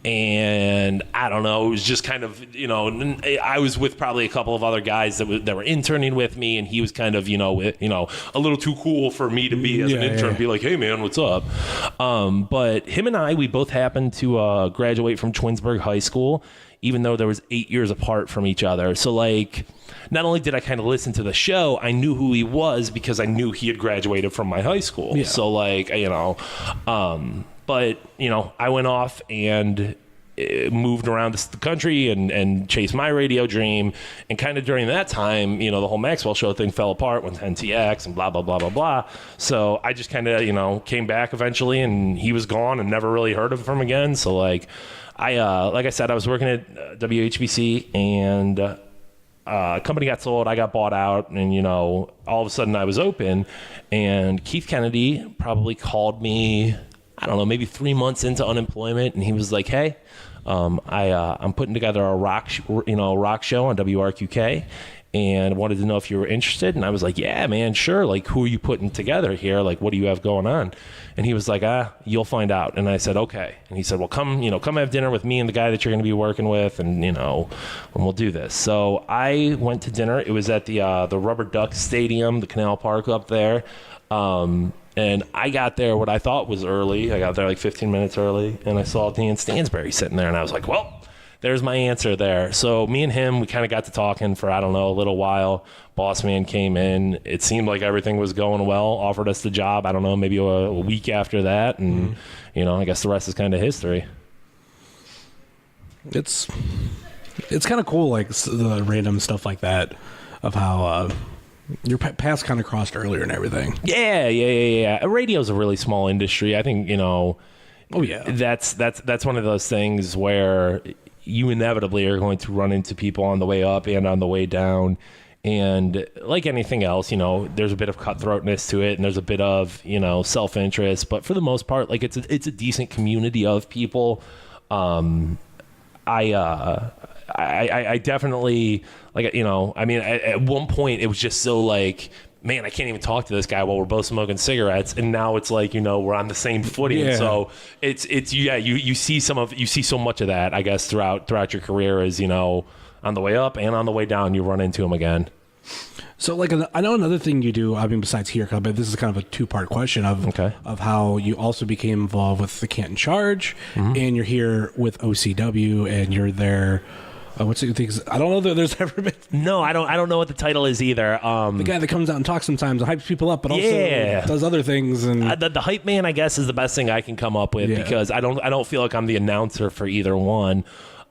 and I don't know, it was just kind of, you know, I was with probably a couple of other guys that were interning with me, and he was kind of, you know, a little too cool for me to be as an intern, be like, hey man, what's up? But him and I, we both happened to graduate from Twinsburg High School, even though there was 8 years apart from each other. So like, not only did I kind of listen to the show, I knew who he was because I knew he had graduated from my high school. Yeah. So like, you know, but you know, I went off and moved around the country and chased my radio dream. And kind of during that time, you know, the whole Maxwell show thing fell apart with NTX and blah, blah, blah, blah, blah. So I just kind of, you know, came back eventually, and he was gone and never really heard of him again. So like, like I said, I was working at WHBC, and company got sold. I got bought out, and you know, all of a sudden I was open, and Keith Kennedy probably called me, I don't know, maybe 3 months into unemployment, and he was like, "Hey, I'm putting together a rock show on WRQK, and wanted to know if you were interested." And I was like, "Yeah, man, sure. Like, who are you putting together here? Like, what do you have going on?" And he was like, "You'll find out." And I said, "Okay." And he said, "Well, come have dinner with me and the guy that you're going to be working with, and you know, and we'll do this." So I went to dinner. It was at the Rubber Duck Stadium, the Canal Park up there. And I got there what I thought was early. I got there like 15 minutes early, and I saw Dan Stansbury sitting there, and I was like, well, there's my answer there. So me and him, we kind of got to talking for, I don't know, a little while. Boss man came in. It seemed like everything was going well, offered us the job, I don't know, maybe a week after that. And, you know, I guess the rest is kind of history. It's kind of cool, like the random stuff like that of how your paths kind of crossed earlier and everything. Yeah. Radio's a really small industry. I think, you know, oh yeah, that's one of those things where you inevitably are going to run into people on the way up and on the way down. And like anything else, you know, there's a bit of cutthroatness to it, and there's a bit of, you know, self-interest. But for the most part, like it's a decent community of people. I definitely, like, you know, I mean, at one point it was just so like, man, I can't even talk to this guy while we're both smoking cigarettes. And now it's like, you know, we're on the same footing. Yeah. So it's you see so much of that, I guess, throughout your career, is, you know, on the way up and on the way down, you run into him again. So, like, I know another thing you do, I mean, besides here, but this is kind of a two-part question of how you also became involved with the Canton Charge, and you're here with OCW, and you're there. What's the things? I don't know that there's ever been. No, I don't know what the title is either. The guy that comes out and talks sometimes and hypes people up, but also does other things. And the hype man, I guess, is the best thing I can come up with, because I don't feel like I'm the announcer for either one.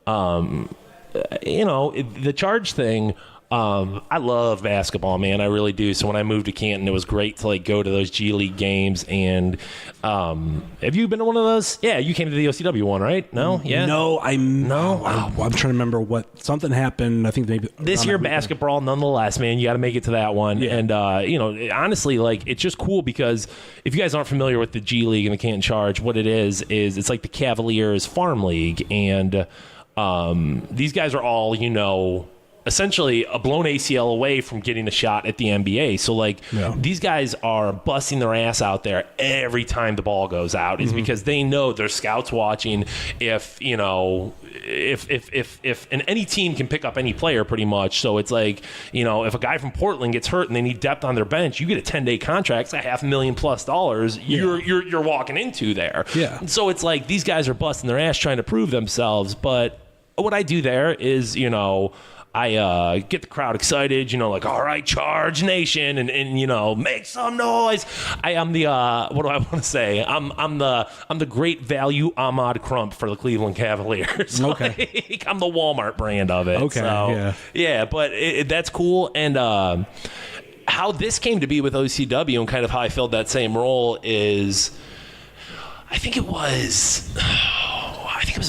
You know, the Charge thing. I love basketball, man. I really do. So when I moved to Canton, it was great to like go to those G League games. And have you been to one of those? Yeah, you came to the OCW one, right? No, yeah. No, I'm trying to remember what something happened. I think maybe this year basketball, nonetheless, man. You got to make it to that one. Yeah. And you know, honestly, like, it's just cool because if you guys aren't familiar with the G League and the Canton Charge, what it is it's like the Cavaliers Farm League, and these guys are all, you know, essentially a blown ACL away from getting a shot at the NBA. So, like, these guys are busting their ass out there every time the ball goes out, is because they know there's scouts watching. If, you know, if any team can pick up any player pretty much. So it's like, you know, if a guy from Portland gets hurt and they need depth on their bench, you get a 10-day contract. It's a $500,000+ you're walking into there. Yeah. So it's like these guys are busting their ass trying to prove themselves. But what I do there is, you know, I get the crowd excited, you know, like, all right, Charge Nation, and you know, make some noise. I'm the what do I want to say? I'm the great value Ahmad Crump for the Cleveland Cavaliers. Okay. Like, I'm the Walmart brand of it. Okay. So, yeah, but that's cool. And how this came to be with OCW and kind of how I filled that same role is, I think it was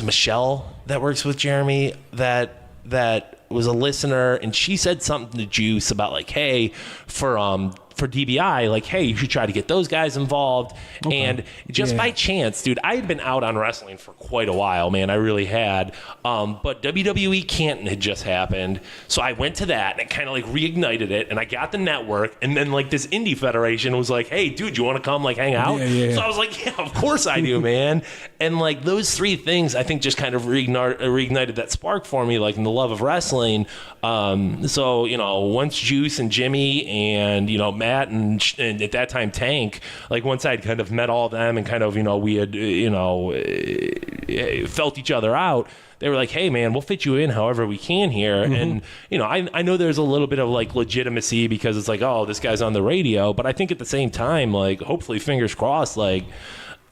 Michelle that works with Jeremy that was a listener, and she said something to Juice about like, hey, for DBI, like, hey, you should try to get those guys involved. Okay. And just by chance, dude, I had been out on wrestling for quite a while, man. I really had. But WWE Canton had just happened. So I went to that, and it kind of like reignited it, and I got the network. And then like this indie federation was like, hey, dude, you want to come like hang out? So I was like, yeah, of course I do, man. And like those three things, I think just kind of reignited that spark for me, like in the love of wrestling. So, you know, once Juice and Jimmy and, you know, Matt and at that time Tank, like once I'd kind of met all of them and kind of, you know, we had, you know, felt each other out, they were like, hey, man, we'll fit you in however we can here. Mm-hmm. And, you know, I know there's a little bit of like legitimacy because it's like, oh, this guy's on the radio. But I think at the same time, like, hopefully, fingers crossed, like,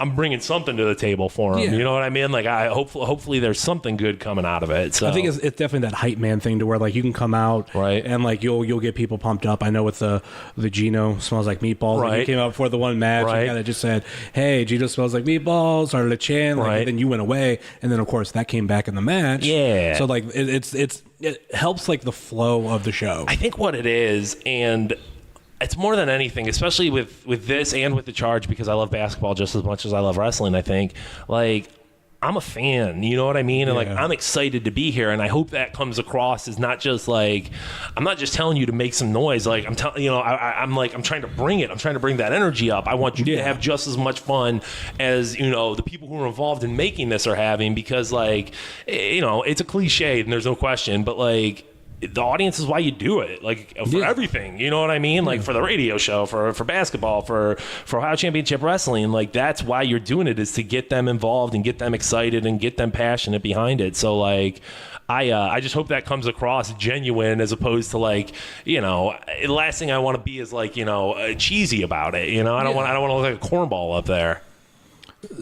I'm bringing something to the table for him. Yeah. You know what I mean? Like, hopefully there's something good coming out of it. So I think it's definitely that hype man thing to where like you can come out and like you'll get people pumped up. I know with the Gino smells like meatballs. Like he came out before the one match and kind of just said, "Hey, Gino smells like meatballs," started a chant. Like, and then you went away, and then of course that came back in the match. Yeah. So like it helps like the flow of the show. I think what it is, and it's more than anything, especially with this and with the Charge, because I love basketball just as much as I love wrestling, I think. Like, I'm a fan, you know what I mean? And like, I'm excited to be here, and I hope that comes across as not just like, I'm not just telling you to make some noise. Like, I'm telling, you know, I'm trying to bring it. I'm trying to bring that energy up. I want you to have just as much fun as, you know, the people who are involved in making this are having, because like, you know, it's a cliche and there's no question, but like, the audience is why you do it, like for everything, you know what I mean? Like for the radio show, for basketball, for Ohio Championship Wrestling, like that's why you're doing it, is to get them involved and get them excited and get them passionate behind it. So like, I just hope that comes across genuine, as opposed to like, you know, the last thing I want to be is like, you know, cheesy about it. You know, I don't want to look like a cornball up there.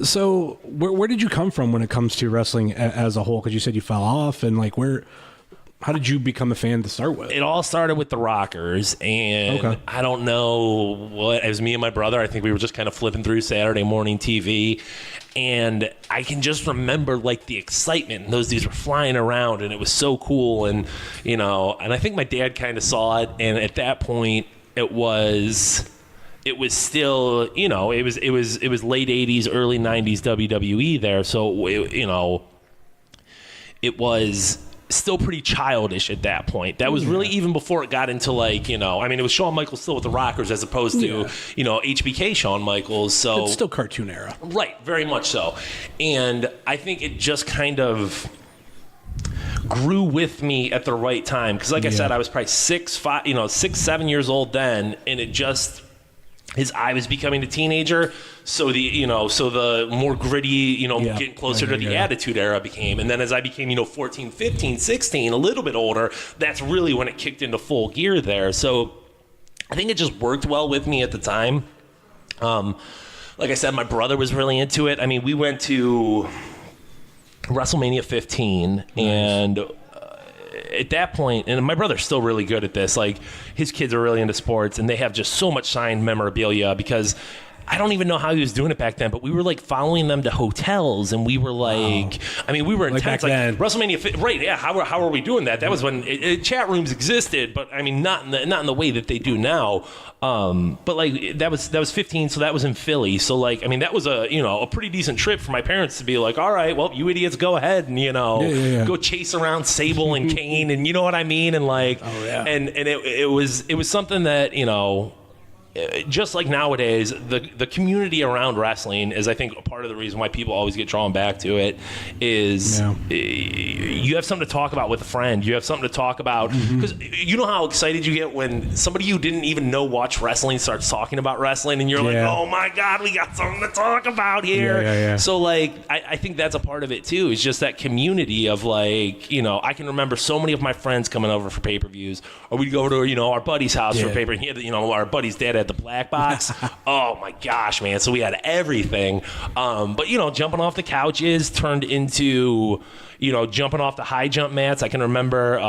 So where did you come from when it comes to wrestling as a whole? Because you said you fell off, and like how did you become a fan to start with? It all started with the Rockers, and I don't know what, it was me and my brother. I think we were just kind of flipping through Saturday morning TV, and I can just remember like the excitement, and those dudes were flying around, and it was so cool. And, you know, and I think my dad kind of saw it, and at that point it was still, you know, it was late 80s, early 90s WWE there. So, you know, it was still pretty childish at that point. That was really even before it got into like, you know, I mean, it was Shawn Michaels still with the Rockers as opposed to, you know, HBK Shawn Michaels. So it's still cartoon era. Right, very much so. And I think it just kind of grew with me at the right time. Because like I said, I was probably 6, 7 years old then, and it just, as I was becoming a teenager, so the more gritty, you know, getting closer to the Attitude Era became. And then as I became, you know, 14, 15, 16, a little bit older, that's really when it kicked into full gear there. So I think it just worked well with me at the time. Like I said, my brother was really into it. I mean, we went to WrestleMania 15, and at that point, and my brother's still really good at this, like his kids are really into sports, and they have just so much signed memorabilia, because I don't even know how he was doing it back then, but we were like following them to hotels, and we were like, I mean, we were intense, like WrestleMania, right? Yeah, how are we doing that? That was when chat rooms existed, but I mean, not in the way that they do now. But like that was 15, so that was in Philly. So like, I mean, that was a pretty decent trip for my parents to be like, all right, well, you idiots go ahead and go chase around Sable and Kane, and you know what I mean, and like, and it was something that, you know, just like nowadays, the community around wrestling is, I think, a part of the reason why people always get drawn back to it is you have something to talk about with a friend. You have something to talk about because you know how excited you get when somebody you didn't even know watch wrestling starts talking about wrestling, and you're like, oh my God, we got something to talk about here. So like, I think that's a part of it too. Is just that community of like, you know, I can remember so many of my friends coming over for pay-per-views, or we'd go to, you know, our buddy's house for pay-per-view. He had, you know, our buddy's dad had the black box. Oh my gosh, man. So we had everything. But, you know, jumping off the couches turned into, you know, jumping off the high jump mats. I can remember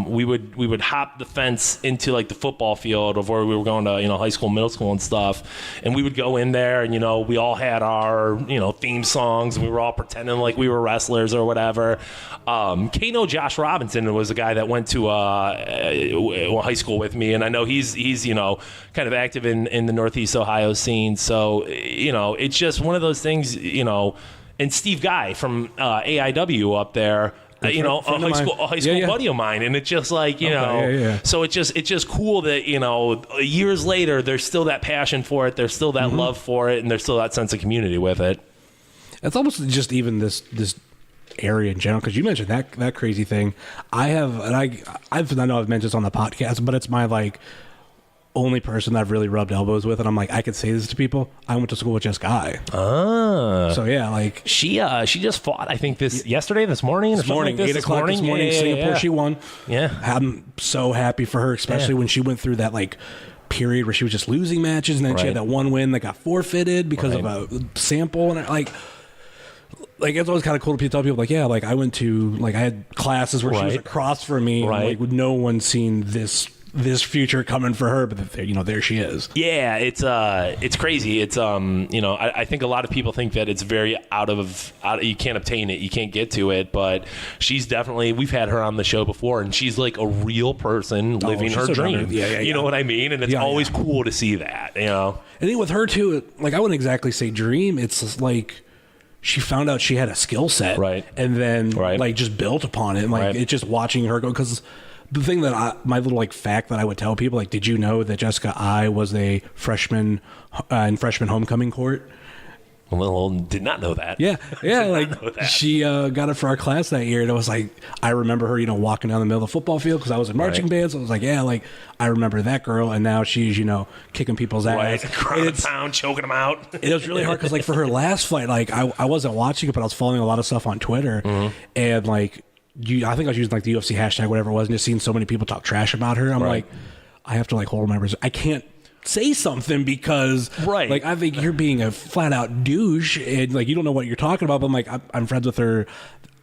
we would hop the fence into like the football field of where we were going to, you know, high school, middle school and stuff. And we would go in there and, you know, we all had our, you know, theme songs. And we were all pretending like we were wrestlers or whatever. Kano Josh Robinson was a guy that went to high school with me. And I know he's you know, kind of active in the Northeast Ohio scene. So, you know, it's just one of those things, you know. And Steve Guy from AIW up there, you know, a high school buddy of mine, and it's just like, you know, so it's just cool that, you know, years later there's still that passion for it, there's still that love for it, and there's still that sense of community with it. It's almost just even this area in general, because you mentioned that crazy thing. I know I've mentioned this on the podcast, but it's my like only person that I've really rubbed elbows with, and I'm like, I could say this to people. I went to school with Jess Guy. So yeah, like she just fought, I think this morning, 8 o'clock this morning, Singapore. She won. Yeah, I'm so happy for her, especially when she went through that like period where she was just losing matches, and then she had that one win that got forfeited because of a sample, and like it's always kind of cool to tell people like, yeah, like I went to, like I had classes where she was across from me, and like with no one seen this future coming for her, but you know, there she is. Yeah, it's crazy. It's you know, I think a lot of people think that it's very out of you can't obtain it, you can't get to it, but she's definitely, we've had her on the show before, and she's like a real person living her dream. You know what I mean? And it's always cool to see that, you know. I think with her too, like I wouldn't exactly say dream, it's just like she found out she had a skill set, and then like just built upon it, and like it's just watching her go, because the thing that my little like fact that I would tell people, like, did you know that Jessica I was a freshman in freshman homecoming court? Well, did not know that. Yeah, like she got it for our class that year, and it was like, I remember her, you know, walking down the middle of the football field because I was in marching band, so I was like, yeah, like I remember that girl, and now she's, you know, kicking people's ass, crowd of town, choking them out. It was really hard because like for her last fight, like I wasn't watching it, but I was following a lot of stuff on Twitter, and like. I think I was using like the UFC hashtag, whatever it was, and just seeing so many people talk trash about her. I'm like, I have to like hold my I can't say something because like I think you're being a flat out douche, and like you don't know what you're talking about. But I'm like, I'm friends with her.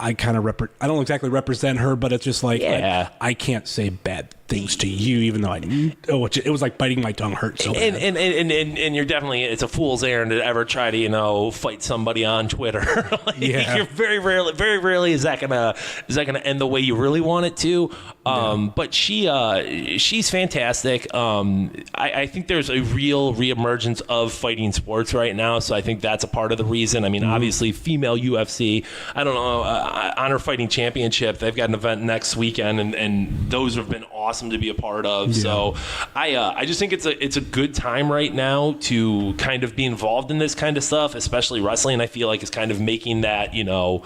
I kind of I don't exactly represent her, but it's just like, I can't say bad things to you, even though it was like biting my tongue hurt so bad. And you're definitely, it's a fool's errand to ever try to, you know, fight somebody on Twitter. You're very rarely is that gonna end the way you really want it to. But she's fantastic. I think there's a real reemergence of fighting sports right now, so I think that's a part of the reason. I mean, obviously, female UFC. I don't know. Honor Fighting Championship. They've got an event next weekend, and those have been awesome to be a part of. Yeah. So I just think it's a good time right now to kind of be involved in this kind of stuff, especially wrestling. I feel like is kind of making that, you know,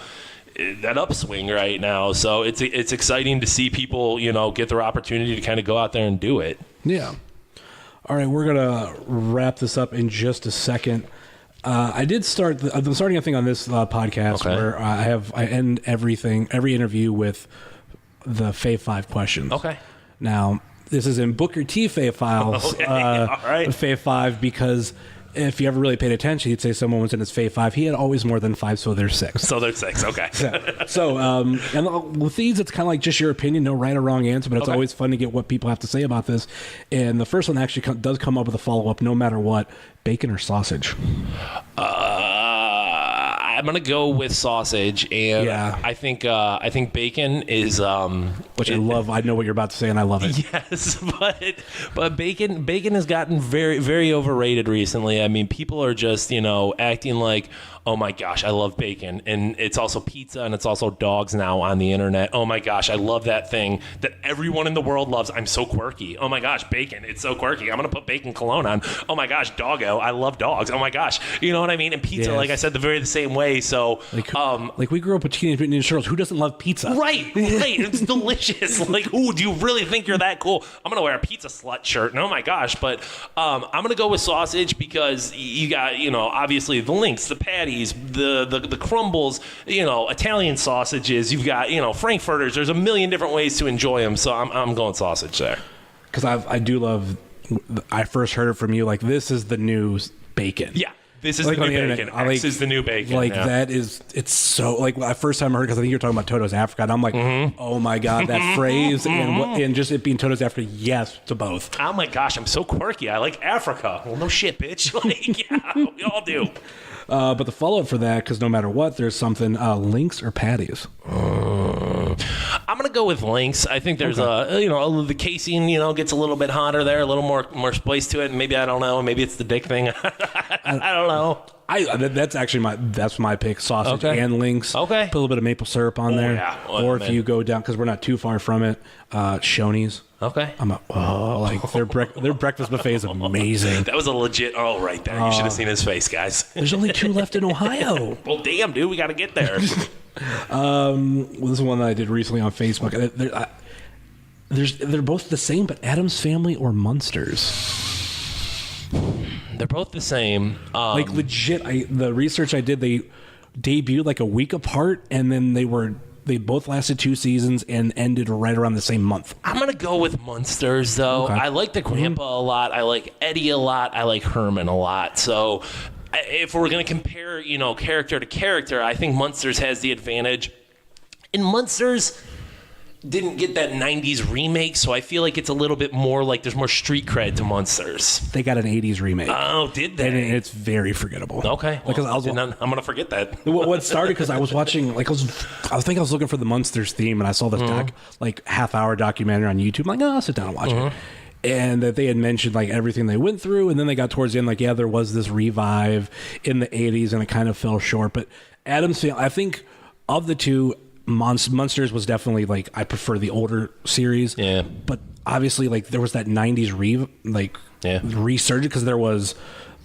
that upswing right now. So it's exciting to see people, you know, get their opportunity to kind of go out there and do it. Yeah. All right, we're gonna wrap this up in just a second. I'm starting a thing on this podcast where I end every interview with the Fave 5 questions. Okay. Now, this is in Booker T Fave Files, all right. Fave 5, because if you ever really paid attention, you'd say someone was in his Fave 5. He had always more than 5, so there's 6. So there's 6, okay. And with these, it's kind of like just your opinion, no right or wrong answer, but it's always fun to get what people have to say about this. And the first one actually does come up with a follow-up, no matter what. Bacon or sausage? I'm gonna go with sausage, and I think bacon is which I love. I know what you're about to say, and I love it. Yes, but bacon has gotten very, very overrated recently. I mean, people are just, you know, acting like, Oh my gosh, I love bacon. And it's also pizza, and it's also dogs now on the internet. Oh my gosh, I love that thing that everyone in the world loves. I'm so quirky. Oh my gosh, bacon. It's so quirky. I'm going to put bacon cologne on. Oh my gosh, doggo. I love dogs. Oh my gosh. You know what I mean? And pizza, like I said, the same way. So, like we grew up with Teenage Mutant Ninja Turtles. Who doesn't love pizza? Right. It's delicious. Like, ooh, do you really think you're that cool? I'm going to wear a pizza slut shirt. And oh my gosh. But I'm going to go with sausage because you got, obviously the links, the patties, the crumbles, Italian sausages. You've got, frankfurters. There's a million different ways to enjoy them. So I'm going sausage there. Because I do love, I first heard it from you, like, this is the new bacon. Yeah. This is the new bacon. X is the new bacon. Like, that is, it's so, like, the first time I heard, because I think you're talking about Toto's Africa, and I'm like, oh my God, that phrase, and just it being Toto's Africa, yes to both. Oh my gosh, I'm so quirky. I like Africa. Well, no shit, bitch. Like, yeah, we all do. But the follow-up for that, because no matter what, there's something, links or patties? I'm going to go with links. I think there's the casing, gets a little bit hotter there, a little more spice to it. Maybe, I don't know, maybe it's the dick thing. I don't know. That's actually my pick, sausage and links. Okay. Put a little bit of maple syrup on there. Yeah. Or if you go down, because we're not too far from it, Shoney's. Okay. Their breakfast buffet is amazing. That was a legit right there. You should have seen his face, guys. There's only 2 left in Ohio. Well, damn, dude, we got to get there. This is one that I did recently on Facebook. They're both the same, but Addams Family or Munsters? They're both the same. Like, legit, the research I did, they debuted like a week apart, and then they both lasted 2 seasons and ended right around the same month. I'm going to go with Munsters, though. Okay. I like the grandpa a lot. I like Eddie a lot. I like Herman a lot. So if we're going to compare, character to character, I think Munsters has the advantage. And Munsters didn't get that 90s remake, so I feel like it's a little bit more like there's more street cred to Munsters. They got an 80s remake. Oh, did they? And it's very forgettable. Okay. Because I'm going to forget that. What started because I was watching, like, I was looking for the Munsters theme, and I saw this half-hour documentary on YouTube. I'm like, I'll sit down and watch it. And that they had mentioned, like, everything they went through, and then they got towards the end, like, there was this revive in the 80s, and it kind of fell short. But Addams Family, I think, of the two, Munsters was definitely, like, I prefer the older series. Yeah. But obviously, like, there was that 90s resurgence, because there was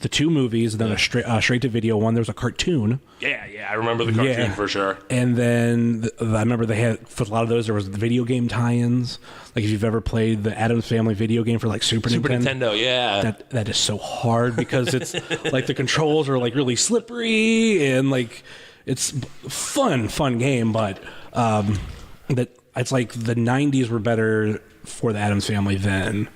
the 2 movies, and then a straight-to-video one. There was a cartoon. Yeah, I remember the cartoon for sure. And then I remember they had, for a lot of those, there was the video game tie-ins. Like, if you've ever played the Addams Family video game for, like, Super Nintendo, yeah. That is so hard, because it's, like, the controls are, like, really slippery, and, like, it's fun game, but that it's like the 90s were better for the Addams Family than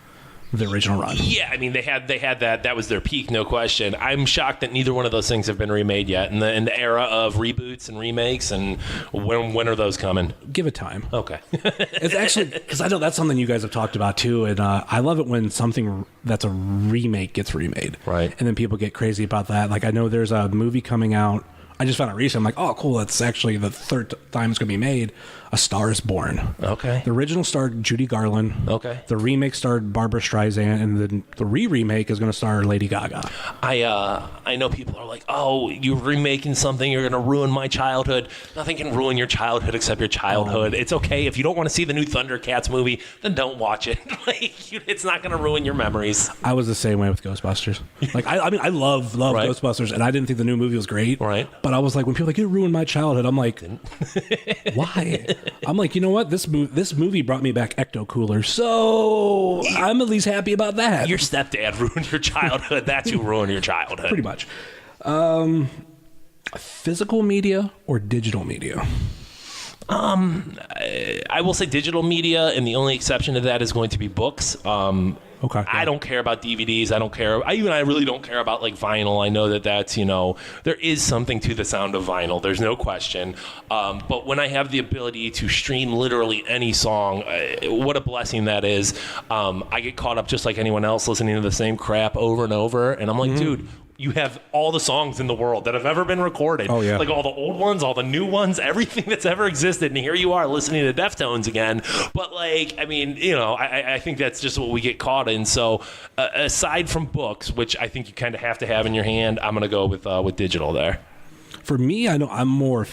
the original run. Yeah, I mean, they had that was their peak, no question. I'm shocked that neither one of those things have been remade yet in the era of reboots and remakes. And when are those coming? Give it time. Okay. It's actually, because I know that's something you guys have talked about too, and I love it when something that's a remake gets remade, right? And then people get crazy about that. Like, I know there's a movie coming out. I just found it recently. I'm like, oh, cool. That's actually the 3rd time it's going to be made. A Star is Born. Okay. The original starred Judy Garland. Okay. The remake starred Barbara Streisand, and the remake is going to star Lady Gaga. I know people are like, oh, you're remaking something, you're going to ruin my childhood. Nothing can ruin your childhood except your childhood. It's okay. If you don't want to see the new Thundercats movie, then don't watch it. It's not going to ruin your memories. I was the same way with Ghostbusters. Like, I mean, I love right. Ghostbusters, and I didn't think the new movie was great. Right. But I was like, when people are like, it ruined my childhood, I'm like, why? I'm like, you know what? This movie brought me back Ecto Cooler, so I'm at least happy about that. Your stepdad ruined your childhood. That's who ruined your childhood. Pretty much. Physical media or digital media? I will say digital media, and the only exception to that is going to be books. Okay. I don't care about DVDs. I don't care. I really don't care about, like, vinyl. I know that that's, there is something to the sound of vinyl. There's no question. But when I have the ability to stream literally any song, what a blessing that is. I get caught up just like anyone else listening to the same crap over and over. And I'm like, dude, you have all the songs in the world that have ever been recorded. Oh, yeah. Like, all the old ones, all the new ones, everything that's ever existed. And here you are listening to Deftones again. But, like, I mean, I think that's just what we get caught in. So aside from books, which I think you kind of have to have in your hand, I'm going to go with digital there. For me, I know I'm more.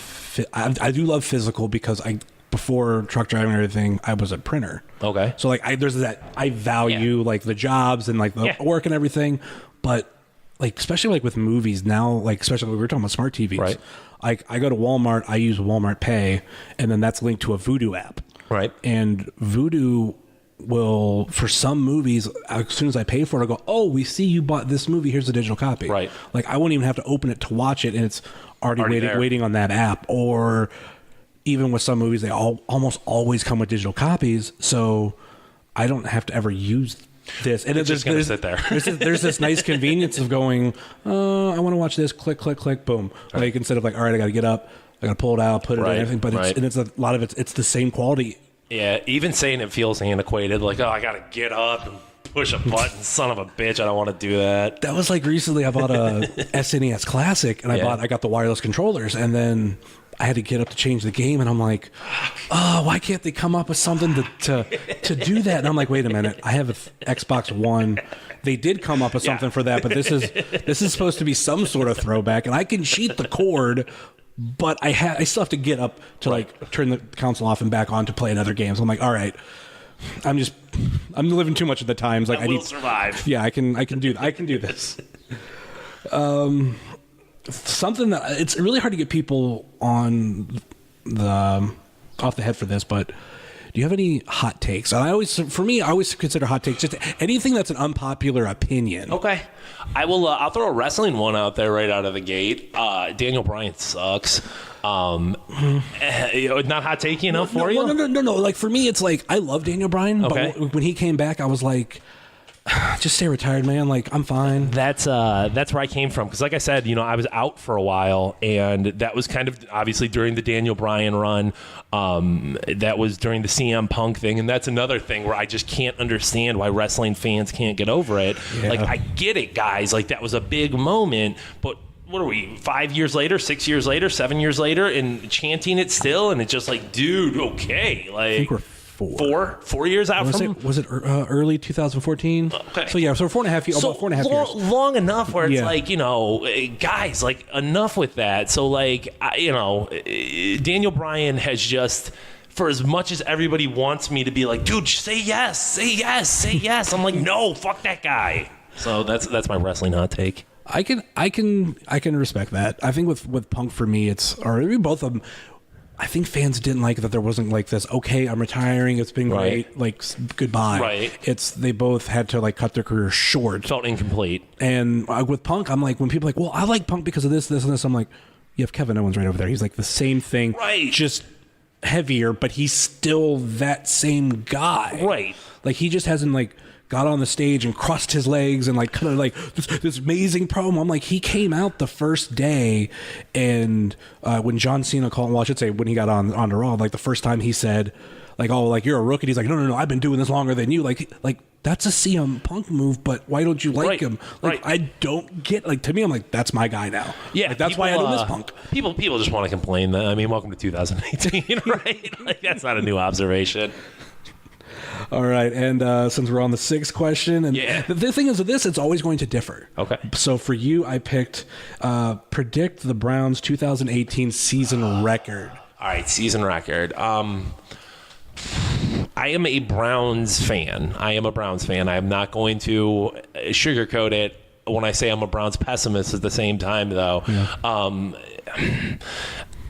I do love physical because before truck driving and everything, I was a printer. Okay. So like, there's that. I value like the jobs and like the work and everything, but like especially like with movies now, like especially when we were talking about smart TVs. Right. Like I go to Walmart, I use Walmart Pay, and then that's linked to a Vudu app. Right. And Vudu will, for some movies, as soon as I pay for it, I'll go, oh, we see you bought this movie. Here's the digital copy. Right. Like I won't even have to open it to watch it, and it's already there. waiting on that app. Or even with some movies, they almost always come with digital copies, so I don't have to ever use this. And it's just going to sit there. there's this nice convenience of going, I want to watch this, click, click, click, boom. Right. Like instead of like, all right, I got to get up, I got to pull it out, put it in, everything. But it's a lot of it's the same quality. Yeah, even saying it feels antiquated. Like, oh, I got to get up and push a button. Son of a bitch, I don't want to do that. That was like recently I bought a SNES Classic, and I got the wireless controllers, and then I had to get up to change the game, and I'm like, oh, why can't they come up with something to do that? And I'm like, wait a minute, I have an Xbox One. They did come up with something for that, but this is supposed to be some sort of throwback, and I can cheat the cord, but I still have to get up to like turn the console off and back on to play another game. So I'm like, all right, I'm living too much of the times. Like I need to survive. Yeah, I can do this. Something that it's really hard to get people on off the head for this, but do you have any hot takes? I always consider hot takes just anything that's an unpopular opinion. Okay, I will. I'll throw a wrestling one out there right out of the gate. Daniel Bryan sucks. Not hot take enough for you? No. Like for me, it's like I love Daniel Bryan, but when he came back, I was like, just stay retired, man. Like I'm fine. That's where I came from because, like I said, I was out for a while, and that was kind of obviously during the Daniel Bryan run. That was during the CM Punk thing, and that's another thing where I just can't understand why wrestling fans can't get over it. Yeah. Like I get it, guys. Like that was a big moment, but what are we? 5 years later, 6 years later, 7 years later, and chanting it still, and it's just like, dude, okay, like. I think we're 4 years out from him? Was it early 2014? Okay. So yeah, so 4.5 years. About 4.5 years. Long enough where it's like, guys, like enough with that. So like, Daniel Bryan has just, for as much as everybody wants me to be like, dude, say yes. I'm like, no, fuck that guy. So that's my wrestling hot take. I can respect that. I think with Punk for me, or maybe both of them. I think fans didn't like that there wasn't like this, okay, I'm retiring, it's been great, like goodbye. Right. They both had to like cut their career short. Felt incomplete. And with Punk, I'm like, when people are like, well, I like Punk because of this, and this, I'm like, you have Kevin Owens right over there. He's like the same thing, right? Just heavier, but he's still that same guy. Right. Like he just hasn't like got on the stage and crossed his legs and like kind of like this amazing promo. I'm like, he came out the first day, and when John Cena called, well, I should say when he got on the Raw, like the first time he said, like, oh, like you're a rookie. He's like, no, I've been doing this longer than you. Like that's a CM Punk move, but why don't you like him? Like I don't get, like, to me, I'm like, that's my guy now. Yeah, like, that's why I don't miss Punk. People just want to complain. I mean, welcome to 2018, right? Like that's not a new observation. All right, and since we're on the sixth question, and the thing is with this, it's always going to differ. Okay. So for you, I picked predict the Browns' 2018 season record. All right, season record. I am a Browns fan. I am not going to sugarcoat it when I say I'm a Browns pessimist at the same time, though. Yeah.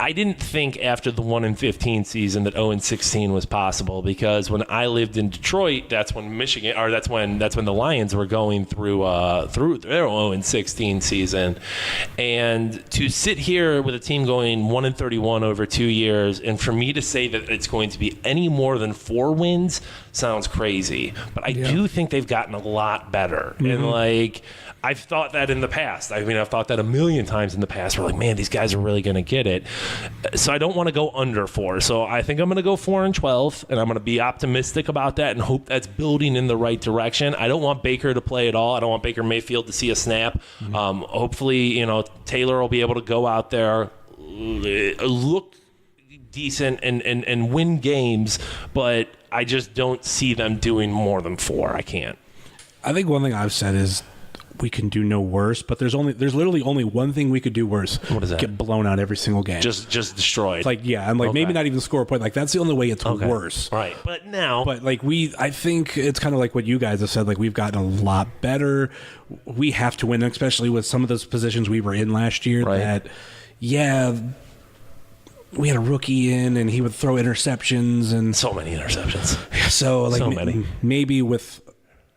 I didn't think after the 1-15 season that 0-16 was possible, because when I lived in Detroit, that's when the Lions were going through their 0-16 season, and to sit here with a team going 1-31 over 2 years, and for me to say that it's going to be any more than 4 wins sounds crazy, but I do think they've gotten a lot better, and like. I've thought that in the past. I mean, I've thought that a million times in the past. We're like, man, these guys are really going to get it. So I don't want to go under 4. So I think I'm going to go 4-12, and I'm going to be optimistic about that and hope that's building in the right direction. I don't want Baker to play at all. I don't want Baker Mayfield to see a snap. Hopefully, Taylor will be able to go out there, look decent and win games, but I just don't see them doing more than 4. I can't. I think one thing I've said is, we can do no worse, but there's literally only one thing we could do worse. What is that? Get blown out every single game. Just destroyed. Like, yeah, I'm like, maybe not even score a point. Like, that's the only way it's worse. Right. But now. But, like, I think it's kind of like what you guys have said. Like, we've gotten a lot better. We have to win, especially with some of those positions we were in last year that, yeah, we had a rookie in and he would throw interceptions. And so many interceptions. So, like, so many. Maybe with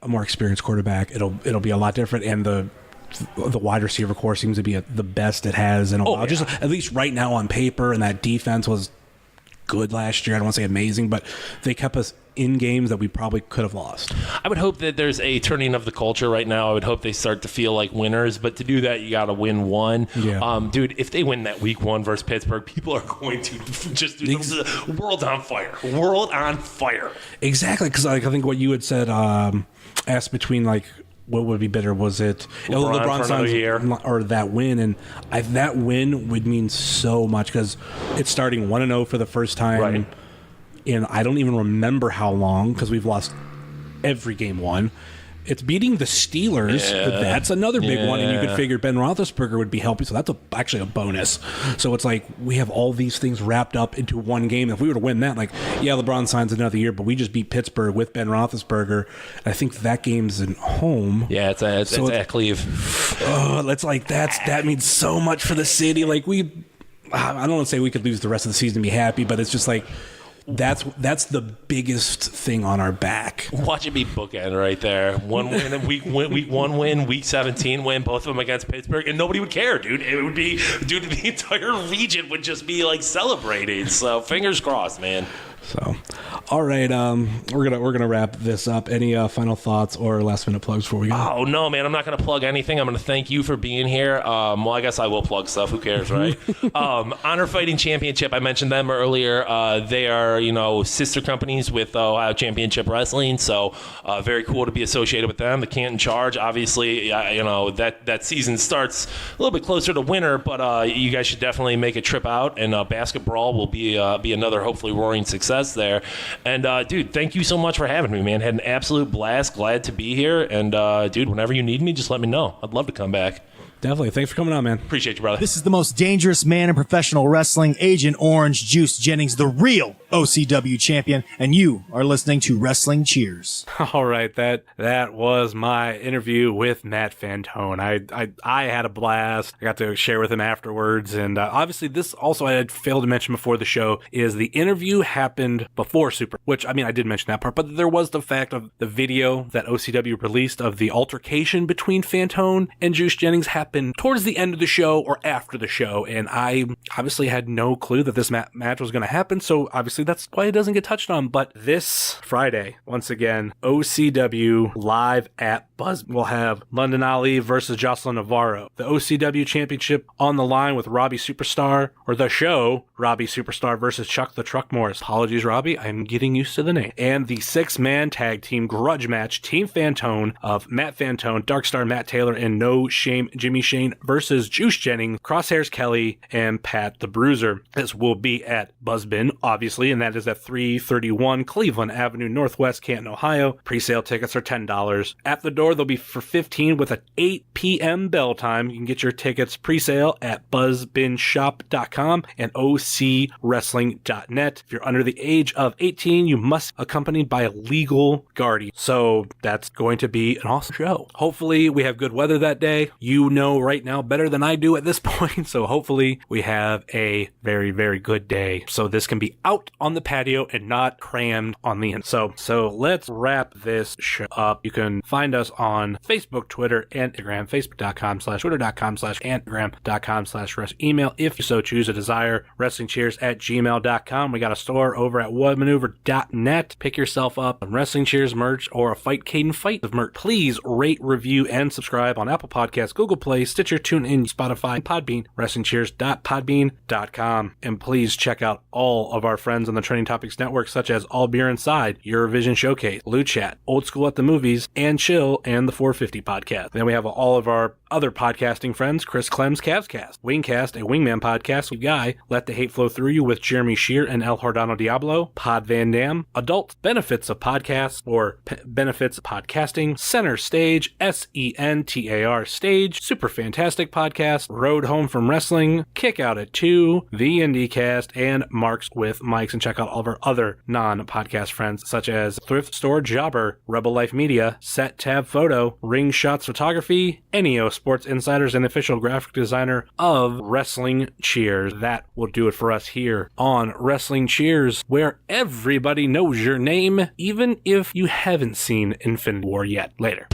a more experienced quarterback, it'll be a lot different, and the wide receiver core seems to be the best it has in a while. Yeah. Just at least right now on paper, and that defense was good last year. I don't want to say amazing, but they kept us in games that we probably could have lost. I would hope that there's a turning of the culture right now. I would hope they start to feel like winners, but to do that, you got to win one. Yeah. Dude, if they win that week 1 versus Pittsburgh, people are going to just do the world on fire. World on fire. Exactly, because I think what you had said, asked between, like, what would be better? Was it LeBron signs or that win? And that win would mean so much because it's starting 1-0 for the first time. Right. And I don't even remember how long because we've lost every game 1. It's beating the Steelers. Yeah. That's another big one, and you could figure Ben Roethlisberger would be helping. So that's actually a bonus. So it's like we have all these things wrapped up into one game. If we were to win that, like, yeah, LeBron signs another year, but we just beat Pittsburgh with Ben Roethlisberger. I think that game's at home. Yeah, it's at Cleve. Oh, that means so much for the city. Like I don't want to say we could lose the rest of the season and be happy, but it's just like. That's the biggest thing on our back. Watch it be bookend right there. One win in week 1 win, week 17 win, both of them against Pittsburgh, and nobody would care, dude. It would be, dude, the entire region would just be like celebrating. So fingers crossed, man. So, all right, we're gonna wrap this up. Any final thoughts or last minute plugs before we go? Oh no, man, I'm not gonna plug anything. I'm gonna thank you for being here. Well, I guess I will plug stuff. Who cares, right? Honor Fighting Championship. I mentioned them earlier. They are, sister companies with Ohio Championship Wrestling. So very cool to be associated with them. The Canton Charge, obviously, that season starts a little bit closer to winter, but you guys should definitely make a trip out. And Basket Brawl will be another hopefully roaring success there. And dude, thank you so much for having me, man. Had an absolute blast. Glad to be here. And dude, whenever you need me, just let me know. I'd love to come back. Definitely. Thanks for coming on, man. Appreciate you, brother. This is the most dangerous man in professional wrestling, Agent Orange Juice Jennings, the real OCW champion, and you are listening to Wrestling Cheers. All right, that was my interview with Matt Fantone. I had a blast. I got to share with him afterwards, and obviously this also I had failed to mention before the show is the interview happened before Super, which I mean I did mention that part, but there was the fact of the video that OCW released of the altercation between Fantone and Juice Jennings happened towards the end of the show or after the show, and I obviously had no clue that this match was going to happen, so obviously that's why it doesn't get touched on. But this Friday, once again, OCW live at Buzzbin will have London Ali versus Jocelyn Navarro, the OCW championship on the line with Robbie Superstar, or the show Robbie Superstar versus Chuck the Truck Morris. Apologies, Robbie, I'm getting used to the name. And the 6-man tag team grudge match, Team Fantone of Matt Fantone, Darkstar Matt Taylor, and No Shame Jimmy Shane versus Juice Jennings, Crosshairs Kelly, and Pat the Bruiser. This will be at Buzzbin, obviously, and that is at 331 Cleveland Avenue Northwest, Canton, Ohio. Pre-sale tickets are $10. At the door, they'll be for $15 with an 8 p.m. bell time. You can get your tickets pre-sale at buzzbinshop.com and ocwrestling.net. If you're under the age of 18, you must be accompanied by a legal guardian. So that's going to be an awesome show. Hopefully, we have good weather that day. You know right now better than I do at this point, so hopefully we have a very, very good day. So this can be out on the patio and not crammed on the inside. So let's wrap this show up. You can find us on Facebook, Twitter, and Instagram, facebook.com/, twitter.com/, instagram.com/, email if you so choose a desire, wrestlingcheers@gmail.com. We got a store over at webmaneuver.net. Pick yourself up some Wrestling Cheers merch or a Fight Kayden Fight of merch. Please rate, review, and subscribe on Apple Podcasts, Google Play, Stitcher, TuneIn, Spotify, Podbean, WrestlingCheers.podbean.com. And please check out all of our friends on the Trending Topics Network, such as All Beer Inside, Eurovision Showcase, Loot Chat, Old School at the Movies, and Chill, and the 450 Podcast. Then we have all of our other podcasting friends, Chris Clem's Cavscast, Wingcast, a Wingman podcast with Guy, Let the Hate Flow Through You with Jeremy Shear and El Hardano Diablo, Pod Van Dam, Adult Benefits of Podcasts, or Benefits of Podcasting, Center Stage, SENTAR Stage, Super Fantastic Podcast, Road Home from Wrestling, Kick Out at 2, The IndieCast, and Marks with Mics. And check out all of our other non-podcast friends, such as Thrift Store Jobber, Rebel Life Media, Set Tab Photo, Ring Shots Photography, NEO Sports Insiders, and official graphic designer of Wrestling Cheers. That will do it for us here on Wrestling Cheers, where everybody knows your name, even if you haven't seen Infinite War yet. Later.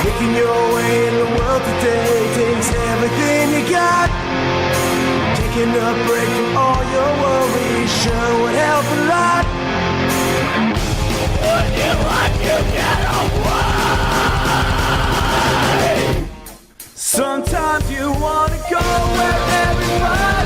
Making your way in the world today takes everything you got. Taking a break from all your worries sure would help a lot. Would you like to get away? Sometimes you wanna go where everybody